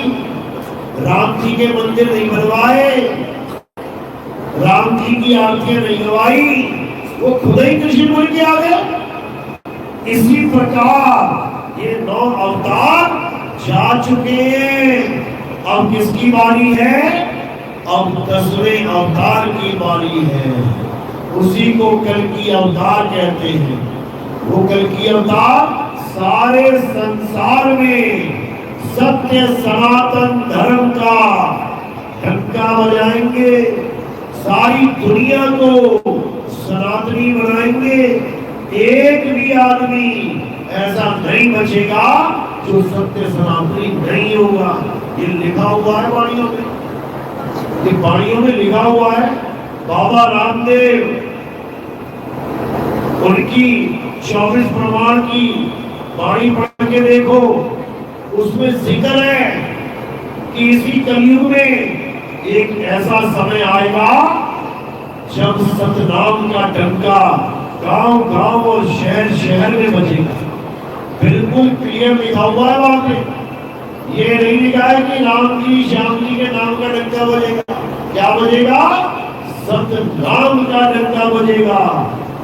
राम जी के मंदिर नहीं बनवाए, राम जी की आरतियां नहीं करवाई, वो खुद ही कृष्ण बन के आ गए। इसी प्रकार ये 9 अवतार जा चुके हैं। अब किसकी बारी है? अब 10वें अवतार की बारी है। उसी को कल्कि अवतार कहते हैं। वो कल्कि अवतार सारे संसार में सत्य सनातन धर्म का डंका बजाएंगे, सारी दुनिया को सनातनी बनाएंगे। एक भी आदमी ऐसा नहीं बचेगा जो सत्य सनातनी नहीं होगा। ये लिखा हुआ है वाणियों में, ये वाणियों में लिखा हुआ है। बाबा रामदेव उनकी 24 प्रमाण की वाणी पढ़ के देखो, उसमें जिक्र है कि इसी कलयुग में एक ऐसा समय आएगा जब सतनाम का डंका गांव गांव और शहर शहर में बजेगा। बिल्कुल क्लियर लिखा हुआ है वहां पे। ये नहीं लिखा है कि राम जी श्याम जी के नाम का डंका बजेगा। क्या बजेगा? सतनाम का डंका बजेगा।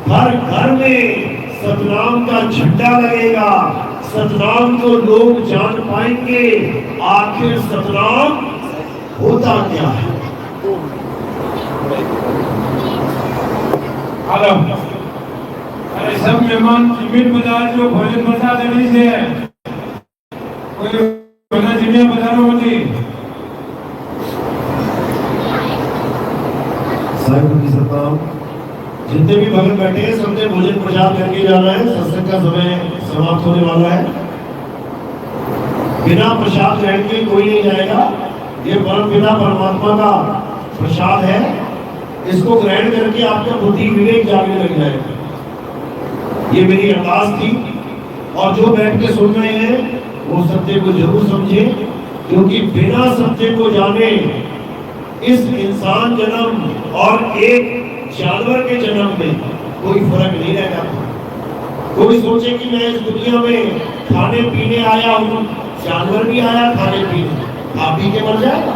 हर घर में सतनाम का झंडा लगेगा। सतनाम को लोग जान पाएंगे आखिर सतनाम होता क्या है। अरे सब मेहमान जमीन बाजार जो भोजन प्रसाद देने से कोई बना जिम्मे बाजारों होती साहिब की सत्ता। जितने भी भगत बैठे हैं सबने भोजन प्रसाद करके जाना है। सत्संग का समय समाप्त होने वाला है। बिना प्रसाद ग्रहण के कोई नहीं जाएगा। ये परम पिता परमात्मा का प्रसाद है। इसको ग्रहण करके आपका बुद्धि विवेक जागने लग जाएगा। ये मेरी अरदास थी। और जो बैठ के सुन रहे हैं वो सत्य को जरूर समझे, क्योंकि बिना सत्य को जाने इस इंसान जन्म और एक जानवर के जन्म में कोई फर्क नहीं रह जाता। कोई सोचे कि मैं इस दुनिया में खाने पीने आया हूँ, जानवर भी आया खाने पीने, आप भी के मर जाएगा।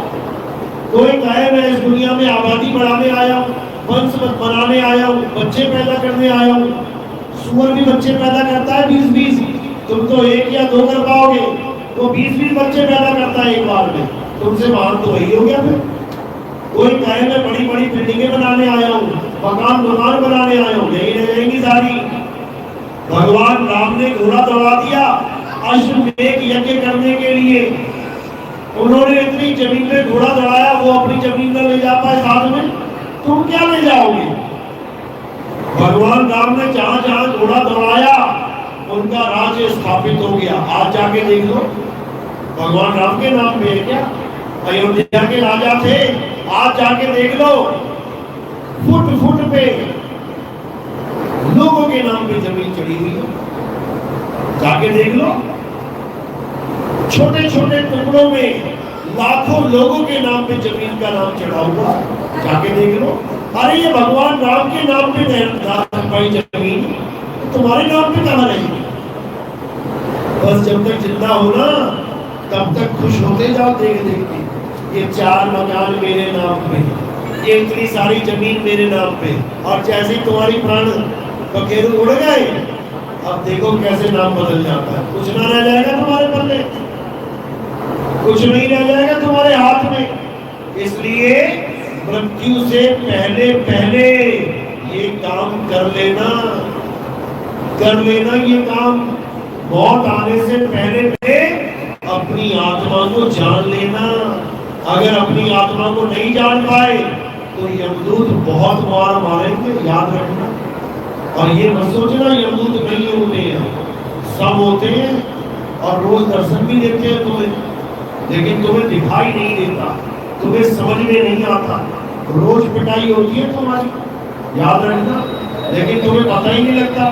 कोई कहे मैं इस दुनिया में आबादी बढ़ाने आया हूँ, वंश बनाने आया हूँ, बच्चे पैदा करने आया हूँ। सूअर भी बच्चे पैदा करता है 20-20, तुम तो 1 या 2 कर पाओगे, वो 20-20 बच्चे पैदा करता है एक बार में, तुमसे महान तो वही हो गया फिर। कोई कहे मैं बड़ी बड़ी बिल्डिंगें बनाने आया हूँ, मकान बनाने आया हूँ, यही रह जाएंगी सारी। भगवान राम ने घोड़ा दौड़ा दिया अश्वमेध यज्ञ करने के लिए, उन्होंने इतनी जमीन पे घोड़ा दौड़ाया, वो अपनी जमीन में ले जा पाए साथ में, तुम क्या ले जाओगे। भगवान राम ने जहां जहां घोड़ा दौड़ाया उनका राज्य स्थापित हो गया। आज जाके देख लो, भगवान राम के नाम पे है क्या? अयोध्या के राजा थे, आज जाके देख लो फुट फुट पे लोगों के नाम पे जमीन चढ़ी हुई है। जाके देख लो, छोटे छोटे टुकड़ों में लाखों लोगों के नाम पे जमीन का नाम चढ़ा हुआ, जाके देख लो। अरे ये भगवान राम के नाम पे भाई जमीन, तुम्हारे नाम पे कहां रहेगी? बस जब तक जिंदा हो ना तब तक खुश होते जाओ देख देख के, ये 4 मकान मेरे नाम पे, ये इतनी सारी जमीन मेरे नाम पे, और जैसे तुम्हारी प्राण पखेरु उड़ गए, अब देखो कैसे नाम बदल जाता है। कुछ ना रह जाएगा तुम्हारे पल्ले, कुछ नहीं रह जाएगा तुम्हारे हाथ में। इसलिए मृत्यु से पहले पहले ये काम कर लेना ये काम। मौत आने से पहले पहले अपनी आत्मा को जान लेना। अगर अपनी आत्मा को नहीं जान पाए तो यमदूत बहुत मार मारेंगे, याद रखना। और ये मत सोचना यमदूत नहीं होते हैं, सब होते हैं और रोज दर्शन भी देते हैं तुम्हें, लेकिन तुम्हें दिखाई नहीं देता, तुम्हें समझ में नहीं आता। रोज पिटाई होती है तुम्हारी, याद रखना, लेकिन तुम्हें पता ही नहीं लगता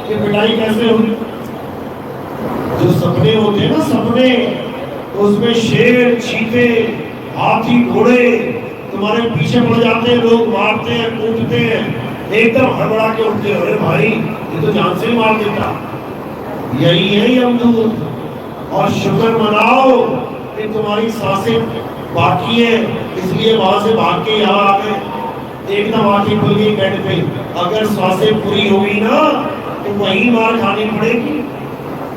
कि पिटाई कैसे होगी। जो सपने होते हैं ना सपने, उसमें शेर, चीते, हाथी, घोड़े तुम्हारे पीछे पड़ जाते हैं, लोग मारते हैं, कूटते हैं, एकदम हड़बड़ा के उठते हैं, अरे भाई ये तो जान से ही मार देता। यही है यमदूत। और शुक्र मनाओ कि तुम्हारी सांसें बाकी है, इसलिए वहां से भाग के यहाँ आ गए, एकदम आंखें खुल गई बेड पे। अगर सांसें पूरी होगी ना तो वही मार खानी पड़ेगी,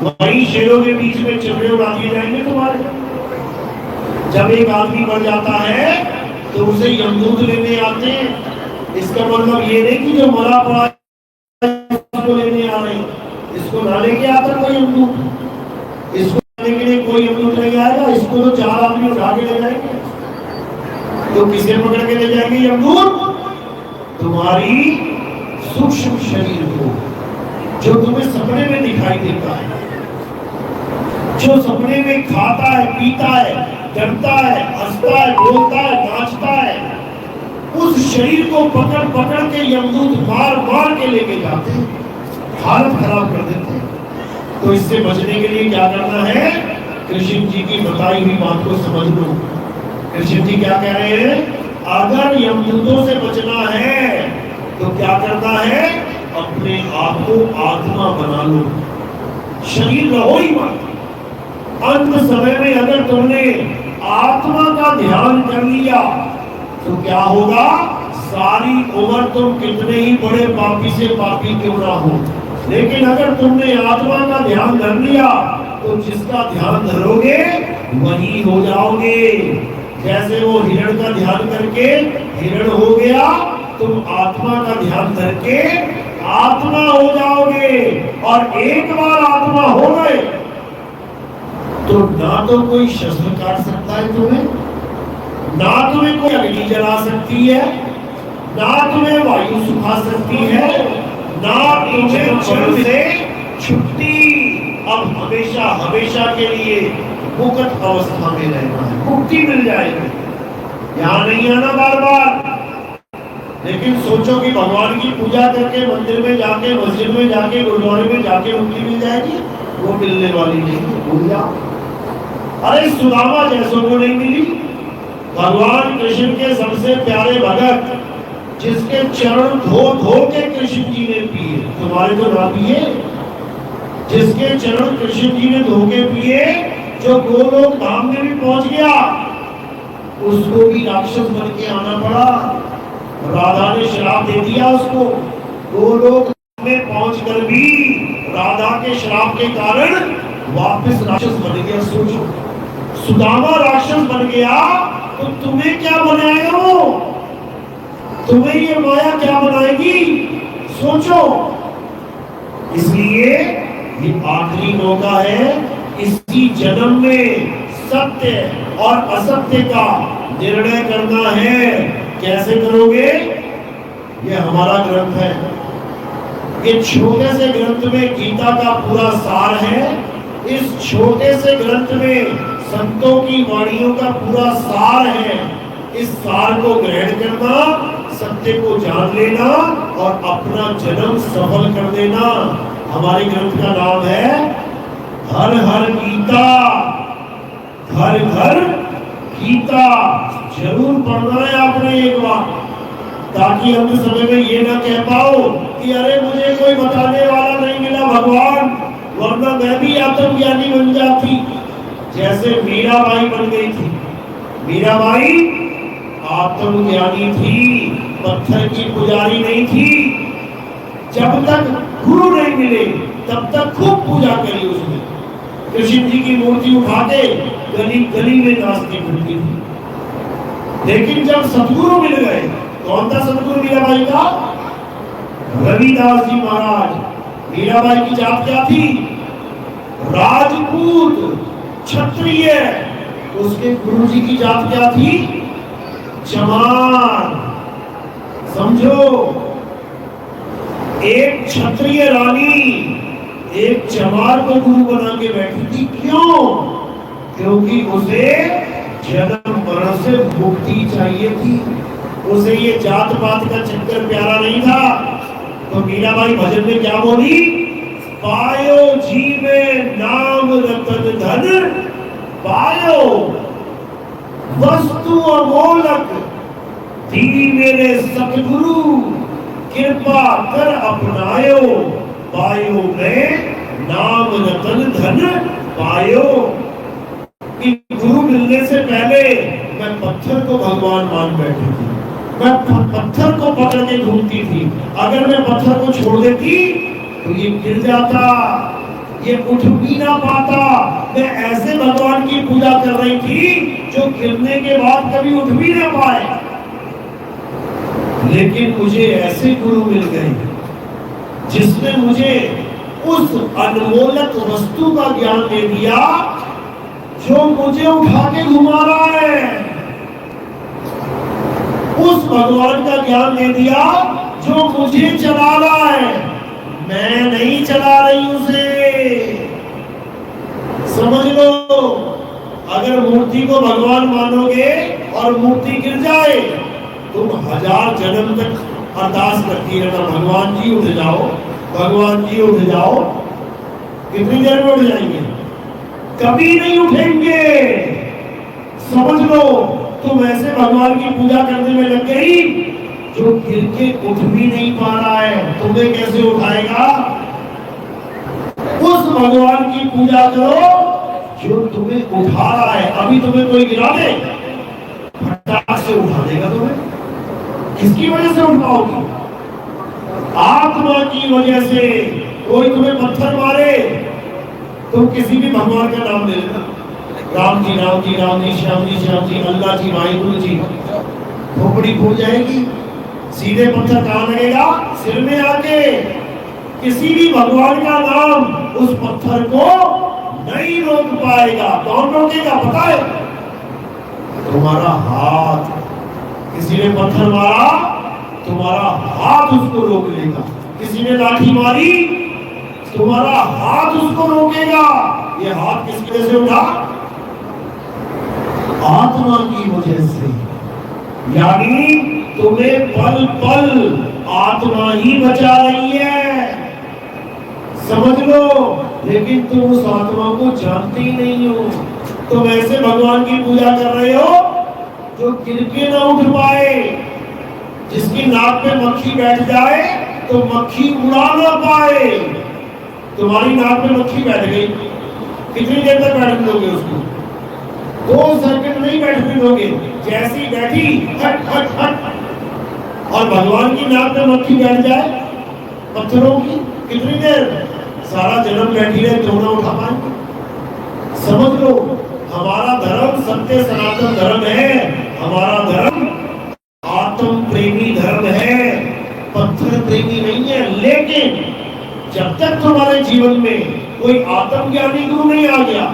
वही शेरों के बीच में चिमड़े उड़ा दिए जाएंगे तुम्हारे। जब एक आदमी मर जाता है तो उसे यमदूत लेने आते हैं। इसका मतलब ये नहीं कि जो मरा पड़ा इसको लेने आ रहे, इसको ना लेके आता कोई यमदूत, इसको लेने के लिए कोई यमदूत नहीं आएगा, इसको तो 4 आदमी उठा के ले जाएंगे। तो किसे पकड़ के ले जाएंगे यमदूत? तुम्हारी सूक्ष्म शरीर को, जो तुम्हें सपने में दिखाई देता है, जो सपने में खाता है, पीता है, डरता है, हंसता है, बोलता है, नाचता है, उस शरीर को पकड़ पकड़ के यमदूत मार मार के लेके जाते हैं, हालत खराब कर देते हैं। तो इससे बचने के लिए क्या करना है? कृष्ण जी की बताई हुई बात को समझ लो। कृष्ण जी क्या कह रहे हैं? अगर यमदूतों से बचना है तो क्या करना है? अपने आप को आत्मा बना लो, शरीर रहो ही मत। अंत समय में अगर तुमने आत्मा का ध्यान कर लिया तो क्या होगा? सारी उम्र तुम कितने ही बड़े पापी से पापी क्यों ना हो, लेकिन अगर तुमने आत्मा का ध्यान धर लिया तो जिसका ध्यान धरोगे वही हो जाओगे। जैसे वो हिरण का ध्यान करके हिरण हो गया, तुम आत्मा का ध्यान करके आत्मा हो जाओगे। और एक बार आत्मा हो गए तो ना तो कोई शस्त्र काट सकता है तुम्हें, ना तुम्हें कोई अग्नि जला सकती है, ना तुम्हें वायु सुखा सकती है, ना तुम्हें जल से छुट्टी। अब हमेशा हमेशा के लिए मुक्त अवस्था में रहना है, मुक्ति मिल जाएगी, यहाँ नहीं आना बार बार। लेकिन सोचो कि भगवान की पूजा करके मंदिर में जाके, मस्जिद में जाके, गुरुद्वारे में जाके मुक्ति मिल जाएगी, वो मिलने वाली नहीं, भूल जाओ। अरे सुदामा जैसों को नहीं मिली। भगवान कृष्ण के सबसे प्यारे भगत, जिसके चरण धो धो के कृष्ण जी ने पिए, तुम्हारे तो ना पिए, जिसके चरण कृष्ण जी ने धो के पिए, जो गोलोक धाम में भी पहुंच गया, उसको भी राक्षस बन के आना पड़ा। राधा ने श्राप दे दिया उसको। वो लोग में पहुंचकर भी राधा के श्राप के कारण वापस राक्षस बन गया। सोचो, सुदामा राक्षस बन गया तो तुम्हें क्या बनाएगा वो? तुम्हें ये माया क्या बनाएगी? सोचो। इसलिए ये आखिरी मौका है, इसी जन्म में सत्य और असत्य का निर्णय करना है। कैसे करोगे? ये हमारा ग्रंथ है। ये छोटे से ग्रंथ में गीता का पूरा सार है। इस छोटे से ग्रंथ में संतों की वाणियों का पूरा सार है। इस सार को ग्रहण करना, सत्य को जान लेना और अपना जन्म सफल कर देना। हमारे ग्रंथ का नाम है हर हर गीता। घर घर गीता जरूर पढ़ना है आपने एक बार, ताकि हम समय में ये ना कह पाओ कि अरे मुझे कोई बताने वाला नहीं मिला भगवान, वरना मैं भी आत्मज्ञानी बन जाती, जैसे मीराबाई बन गई थी। मीराबाई आत्मज्ञानी थी, पत्थर की पुजारी नहीं थी। जब तक गुरु नहीं मिले तब तक खूब पूजा करी उसने। कृष्ण जी की मूर्ति उठा के गली गली में नाचती फिरती थी। लेकिन जब सतगुरु मिल गए, कौन था सतगुरु मीराबाई का? रविदास जी महाराज। मीराबाई की जात क्या थी? राजपूत, क्षत्रिय। उसके गुरु जी की जात क्या थी? चमार। समझो, एक क्षत्रिय रानी एक चमार को गुरु बना के बैठी थी। क्यों? क्योंकि उसे जन्म मरण से मुक्ति चाहिए थी। उसे ये जात पात का चक्कर प्यारा नहीं था। तो मीराबाई भजन में क्या बोली? पायो जी में नाम रतन धन, पायो वस्तु अमोलक, दी मेरे सतगुरु कृपा कर अपनायो, पायो में नाम रतन धन पायो। कि गुरु मिलने से पहले मैं पत्थर को भगवान मान बैठी थी, मैं पत्थर को पकड़ के घूमती थी। अगर मैं पत्थर को छोड़ देती तो ये गिर जाता, ये उठ भी ना पाता। मैं ऐसे भगवान की पूजा कर रही थी जो गिरने के बाद कभी उठ भी ना पाए। लेकिन मुझे ऐसे गुरु मिल गए जिसने मुझे उस अनमोलक वस्तु का ज्ञान दे दिया जो मुझे उठा के घुमा रहा है। उस भगवान का ज्ञान दे दिया जो मुझे चला रहा है, मैं नहीं चला रही उसे। समझ लो, अगर मूर्ति को भगवान मानोगे और मूर्ति गिर जाए, तुम 1000 जन्म तक अरदास करती रहना, भगवान जी उठ जाओ, भगवान जी उठ जाओ। कितनी देर में उठ जाएंगे? कभी नहीं उठेंगे। समझ लो, तुम ऐसे भगवान की पूजा करने में लग गई जो गिर के उठ भी नहीं पा रहा है, तुम्हें कैसे उठाएगा? उस भगवान की पूजा करो जो तुम्हें उठा रहा है। अभी तुम्हें कोई गिरा दे, फटाक से उठा देगा तुम्हें। किसकी वजह से उठ पाओगी? आत्मा की वजह से। कोई तुम्हें पत्थर मारे, तुम किसी भी भगवान का नाम ले लेना, राम जी राम जी राम जी, श्याम जी श्याम जी, अल्लाह जी वाहिगुरु जी, खोपड़ी फूट जाएगी। सीधे पत्थर कहाँ लगेगा? सिर में आके। किसी भी भगवान का नाम उस पत्थर को नहीं रोक पाएगा। कौन रोकेगा पता है? तुम्हारा हाथ। किसी ने पत्थर मारा, तुम्हारा हाथ उसको रोक लेगा। किसी ने लाठी मारी, तुम्हारा हाथ उसको रोकेगा। ये हाथ किसकी वजह से उठा? आत्मा की वजह से। यानी तुम्हें पल पल आत्मा ही बचा रही है, समझ लो। लेकिन तुम उस आत्मा को जानते ही नहीं हो। तुम ऐसे भगवान की पूजा कर रहे हो जो गिर के ना उठ पाए, जिसकी नाक पे मक्खी बैठ जाए तो मक्खी उड़ा ना पाए। तुम्हारी नाक पे मक्खी बैठ गई, कितनी देर तक बैठ लोगे उसको? 2 सेकंड नहीं बैठने दोगे, जैसी बैठी हट हट हट। और भगवान की नाक में मक्खी बैठ जाए पत्थरों की, कितनी देर? सारा जन्म बैठी रहे तो ना उठा पाएंगे। समझ लो, हमारा धर्म सत्य सनातन धर्म है। हमारा धर्म आत्म प्रेमी धर्म है, पत्थर प्रेमी नहीं है। लेकिन जब तक तुम्हारे जीवन में कोई आत्मज्ञानी गुरु नहीं आ गया,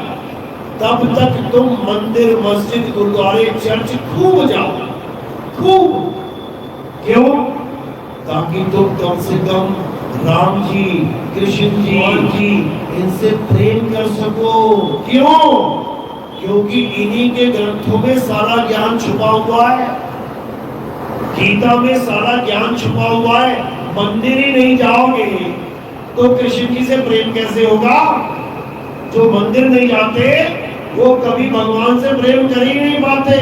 तब तक तुम मंदिर मस्जिद गुरुद्वारे चर्च खूब जाओ, खूब। क्यों? ताकि तुम कम से कम राम जी, कृष्ण जी, इनसे प्रेम कर सको। क्यों? क्योंकि इन्हीं के ग्रंथों में सारा ज्ञान छुपा हुआ है, गीता में सारा ज्ञान छुपा हुआ है। मंदिर ही नहीं जाओगे तो कृष्ण जी से प्रेम कैसे होगा? जो मंदिर नहीं जाते वो कभी भगवान से प्रेम कर ही नहीं पाते,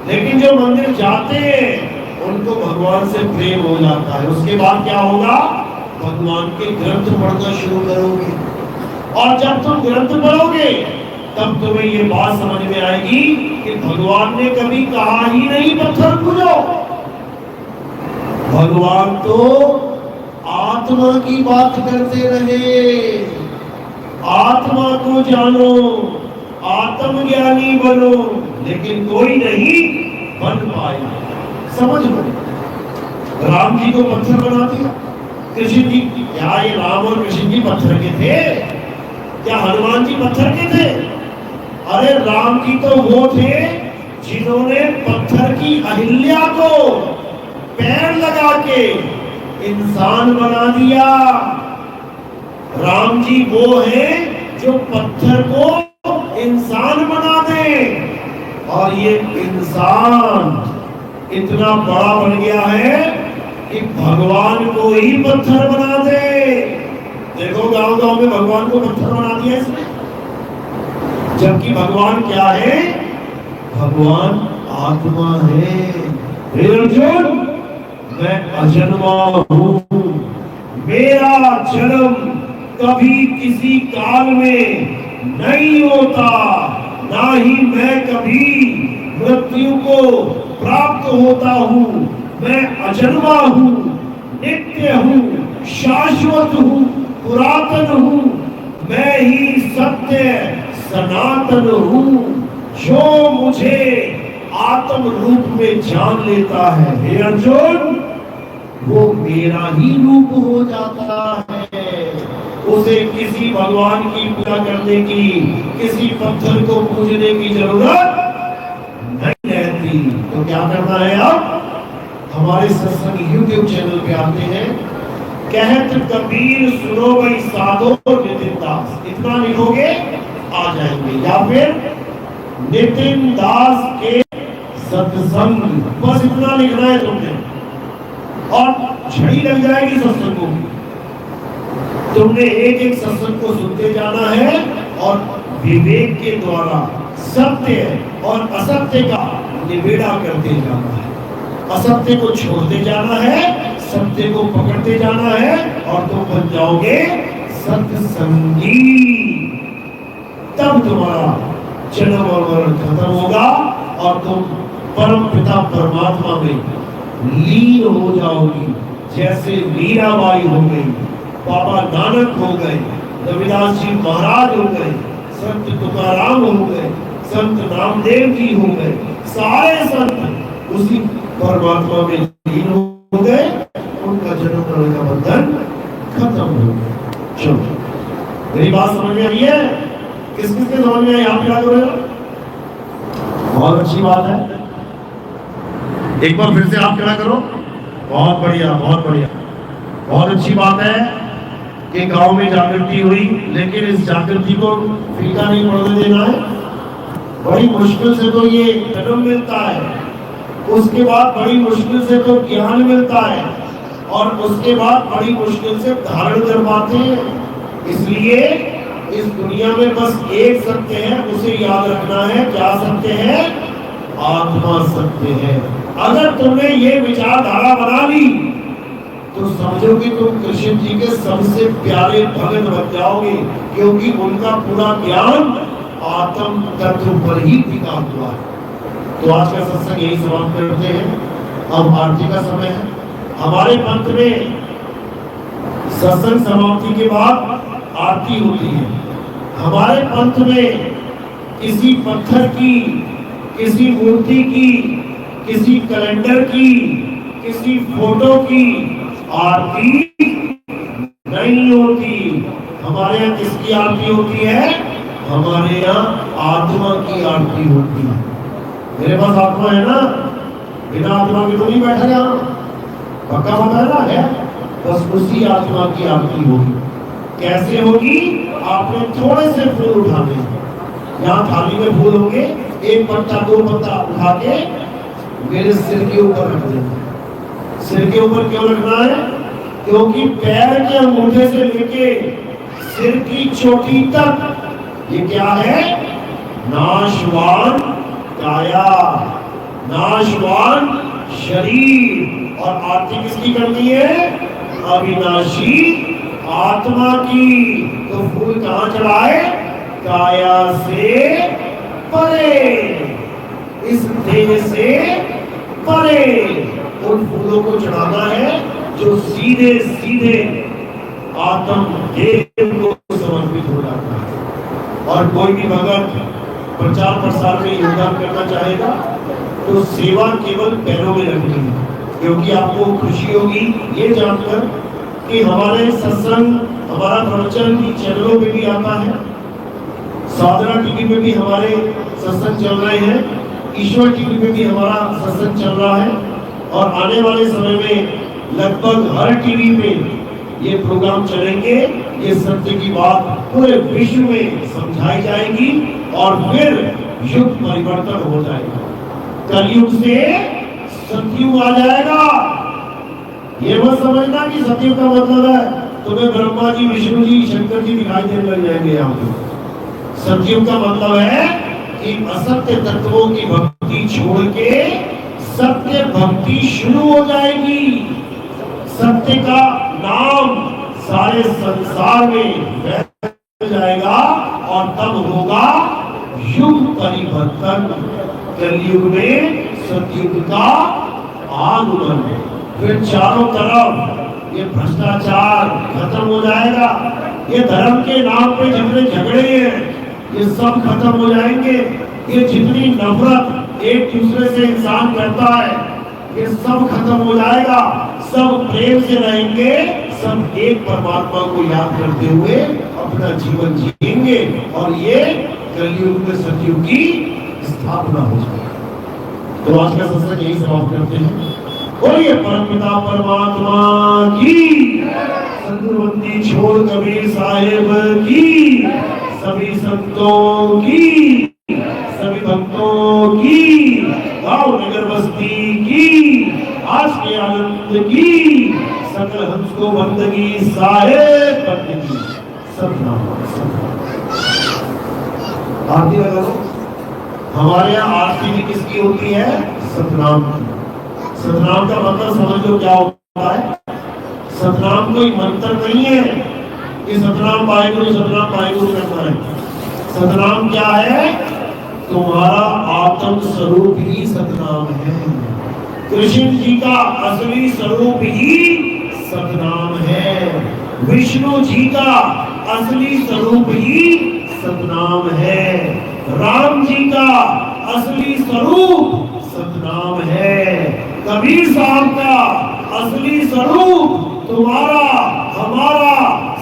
लेकिन जो मंदिर जाते हैं उनको भगवान से प्रेम हो जाता है। उसके बाद क्या होगा? भगवान के ग्रंथ पढ़ना शुरू करोगे, और जब तुम ग्रंथ पढ़ोगे तब तुम्हें ये बात समझ में आएगी कि भगवान ने कभी कहा ही नहीं पत्थर पूजो। भगवान तो आत्मा की बात करते रहे, आत्मा को जानो, आत्मज्ञानी बनो, लेकिन कोई नहीं बन पाया। समझ लो, राम जी को पत्थर बना दिया, कृष्ण जी, क्या ये राम और कृष्ण जी पत्थर के थे? क्या हनुमान जी पत्थर के थे? अरे राम जी तो वो थे जिन्होंने पत्थर की अहिल्या को पैर लगा के इंसान बना दिया। राम जी वो हैं जो पत्थर को इंसान बना दे, और ये इंसान इतना बड़ा बन गया है कि भगवान को ही पत्थर बना दे। देखो गांव गांव में भगवान को पत्थर बना दिया इसने, जबकि भगवान क्या है? भगवान आत्मा है। हे अर्जुन, मैं अजन्मा हूं, मेरा जन्म कभी किसी काल में नहीं होता, ना ही मैं कभी मृत्यु को प्राप्त होता हूं। मैं अजन्मा हूं, नित्य हूं, शाश्वत हूं, पुरातन हूं, मैं ही सत्य सनातन हूं। जो मुझे आत्म रूप में जान लेता है, हे अर्जुन, वो मेरा ही रूप हो जाता है। उसे किसी भगवान की पूजा करने की, किसी पत्थर को पूजने की जरूरत नहीं रहती। तो क्या करना है? अब हमारे सत्संग YouTube चैनल पे आते हैं, कहत कबीर सुनो भाई साधो नितिन दास, इतना लिखोगे आ जाएंगे, या फिर नितिन दास के सत्संग, बस इतना लिखना है तुमने, और झड़ी लग जाएगी सत्संगों की। तुमने एक एक सत्संग को सुनते जाना है और विवेक के द्वारा सत्य और असत्य का निबेड़ा करते जाना है। असत्य को छोड़ते जाना है, सत्य को पकड़ते जाना है, और तुम बन जाओगे सत्संगी। तब तुम्हारा जन्म और मरण खत्म होगा और तुम परम पिता परमात्मा में लीन हो जाओगी। जैसे मीराबाई हो गई, बाबा नानक हो गए, रविदास जी महाराज हो गए, संत तुकाराम हो गए, संत नामदेव जी हो गए, सारे संत उसी परमात्मा में लीन हो गए, उनका जन्म मरण का बंधन खत्म हो गया। चलो, मेरी बात समझ में आई है? किस किस के समझ में आई? आप क्या करो, बहुत अच्छी बात है। एक बार फिर से आप क्या करो, बहुत बढ़िया, बहुत बढ़िया, बहुत अच्छी बात है कि गांव में जागृति हुई, लेकिन इस जागृति को फीका नहीं पड़ने देना है। बड़ी मुश्किल से तो ये जन्म मिलता है, उसके बाद बड़ी मुश्किल से तो ज्ञान मिलता है, और उसके बाद बड़ी मुश्किल से धारण कर पाते हैं। इसलिए इस दुनिया में बस एक सत्य है, उसे याद रखना है। क्या सत्य है? आत्मा सत्य है। अगर तुमने ये विचारधारा बना ली तो समझो कि तुम कृष्ण जी के सबसे प्यारे भगत बन जाओगे, क्योंकि उनका पूरा ज्ञान आत्म तत्व पर ही टिका हुआ है। तो आज का सत्संग यही समाप्त करते हैं। अब आरती का समय है। हमारे पंथ में सत्संग समाप्ति के बाद आरती होती है। हमारे पंथ में किसी पत्थर की, किसी मूर्ति की, किसी कैलेंडर की, किसी फोटो की आरती नहीं होती। हमारे यहाँ किसकी आरती होती है? हमारे यहाँ आत्मा की आरती होती है। मेरे पास आत्मा है ना, बिना आत्मा के तो नहीं बैठा यहाँ, पक्का बताया है। बस उसी आत्मा की आरती होगी। कैसे होगी? आपने थोड़े से फूल उठाने, यहाँ थाली में फूल होंगे, एक पत्ता दो पत्ता उठा के मेरे सिर के ऊपर रख देना। सिर के ऊपर क्यों रखना है? क्योंकि पैर के अंगूठे से लेके सिर की चोटी तक ये क्या है? नाशवान काया, नाशवान शरीर। और आरती किसकी करनी है? अविनाशी आत्मा की। तो फूल कहां चढ़ाए? काया से परे, इस देह से परे उन फूलों को चढ़ाना है जो सीधे सीधे आत्म देव को समर्पित हो जाता है। और कोई भी भगत प्रचार प्रसार में योगदान करना चाहेगा तो सेवा केवल पैरों में रखनी है। क्योंकि आपको खुशी होगी ये जानकर कि हमारे सत्संग, हमारा प्रवचन चैनलों में भी आता है, साधना टीवी में भी हमारे सत्संग चल रहे हैं, ईश्वर टीवी में भी हमारा सत्संग चल रहा है। और आने वाले समय में लगभग हर टीवी पे ये प्रोग्राम चलेंगे। ये सत्य की बात पूरे विश्व में समझाई जाएगी और फिर युग परिवर्तन हो जाएगा। कलयुग से सतयुग आ जाएगा। ये मत समझना कि सतयुग का मतलब है तुम्हें ब्रह्मा जी, विष्णु जी, शंकर जी दिखाई देने लग जाएंगे यहाँ पे। सतयुग का मतलब है कि असत्य तत्वों की भक्ति छोड़ के सत्य भक्ति शुरू हो जाएगी। सत्य का नाम सारे संसार में फैल जाएगा और तब होगा युग परिवर्तन। कलयुग में सतयुग का आगमन। फिर चारों तरफ ये भ्रष्टाचार खत्म हो जाएगा। ये धर्म के नाम पे जितने झगड़े हैं ये सब खत्म हो जाएंगे। ये जितनी नफरत एक दूसरे से इंसान करता है ये सब खत्म हो जाएगा। सब प्रेम से रहेंगे, सब एक परमात्मा को याद करते हुए अपना जीवन जिएंगे और ये कलयुग में सतयुग की स्थापना हो जाएगी। तो आज का सत्संग यही समाप्त करते हैं। बोलिए परमपिता परमात्मा की, संतबंदी छोड़ कबीर साहेब की, सभी संतों की, सभी भक्तों की, गाँव नगर बस्ती की, आज के आनंद की, सकल हंस को बंदगी साहेब बंदगी। सतनाम। आरती लगा लो। हमारे यहाँ आरती भी किसकी होती है? सतनाम की। सतनाम का मतलब समझ लो क्या होता है। सतनाम कोई मंत्र नहीं है कि सतनाम वाहिगुरु करना है। सतनाम क्या है? तुम्हारा आत्म स्वरूप ही सतनाम है। कृष्ण जी का असली स्वरूप ही सतनाम है। विष्णु जी का असली स्वरूप ही सतनाम है। राम जी का असली स्वरूप सतनाम है। कबीर साहब का असली स्वरूप, तुम्हारा हमारा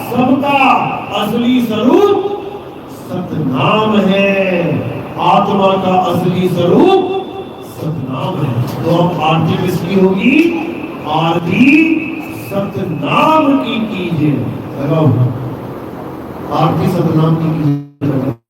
सबका असली स्वरूप सतनाम है। आत्मा का असली स्वरूप सतनाम है। तो अब आरती किसकी होगी? आरती सतनाम की कीजिए। आरती सतनाम की कीजिए।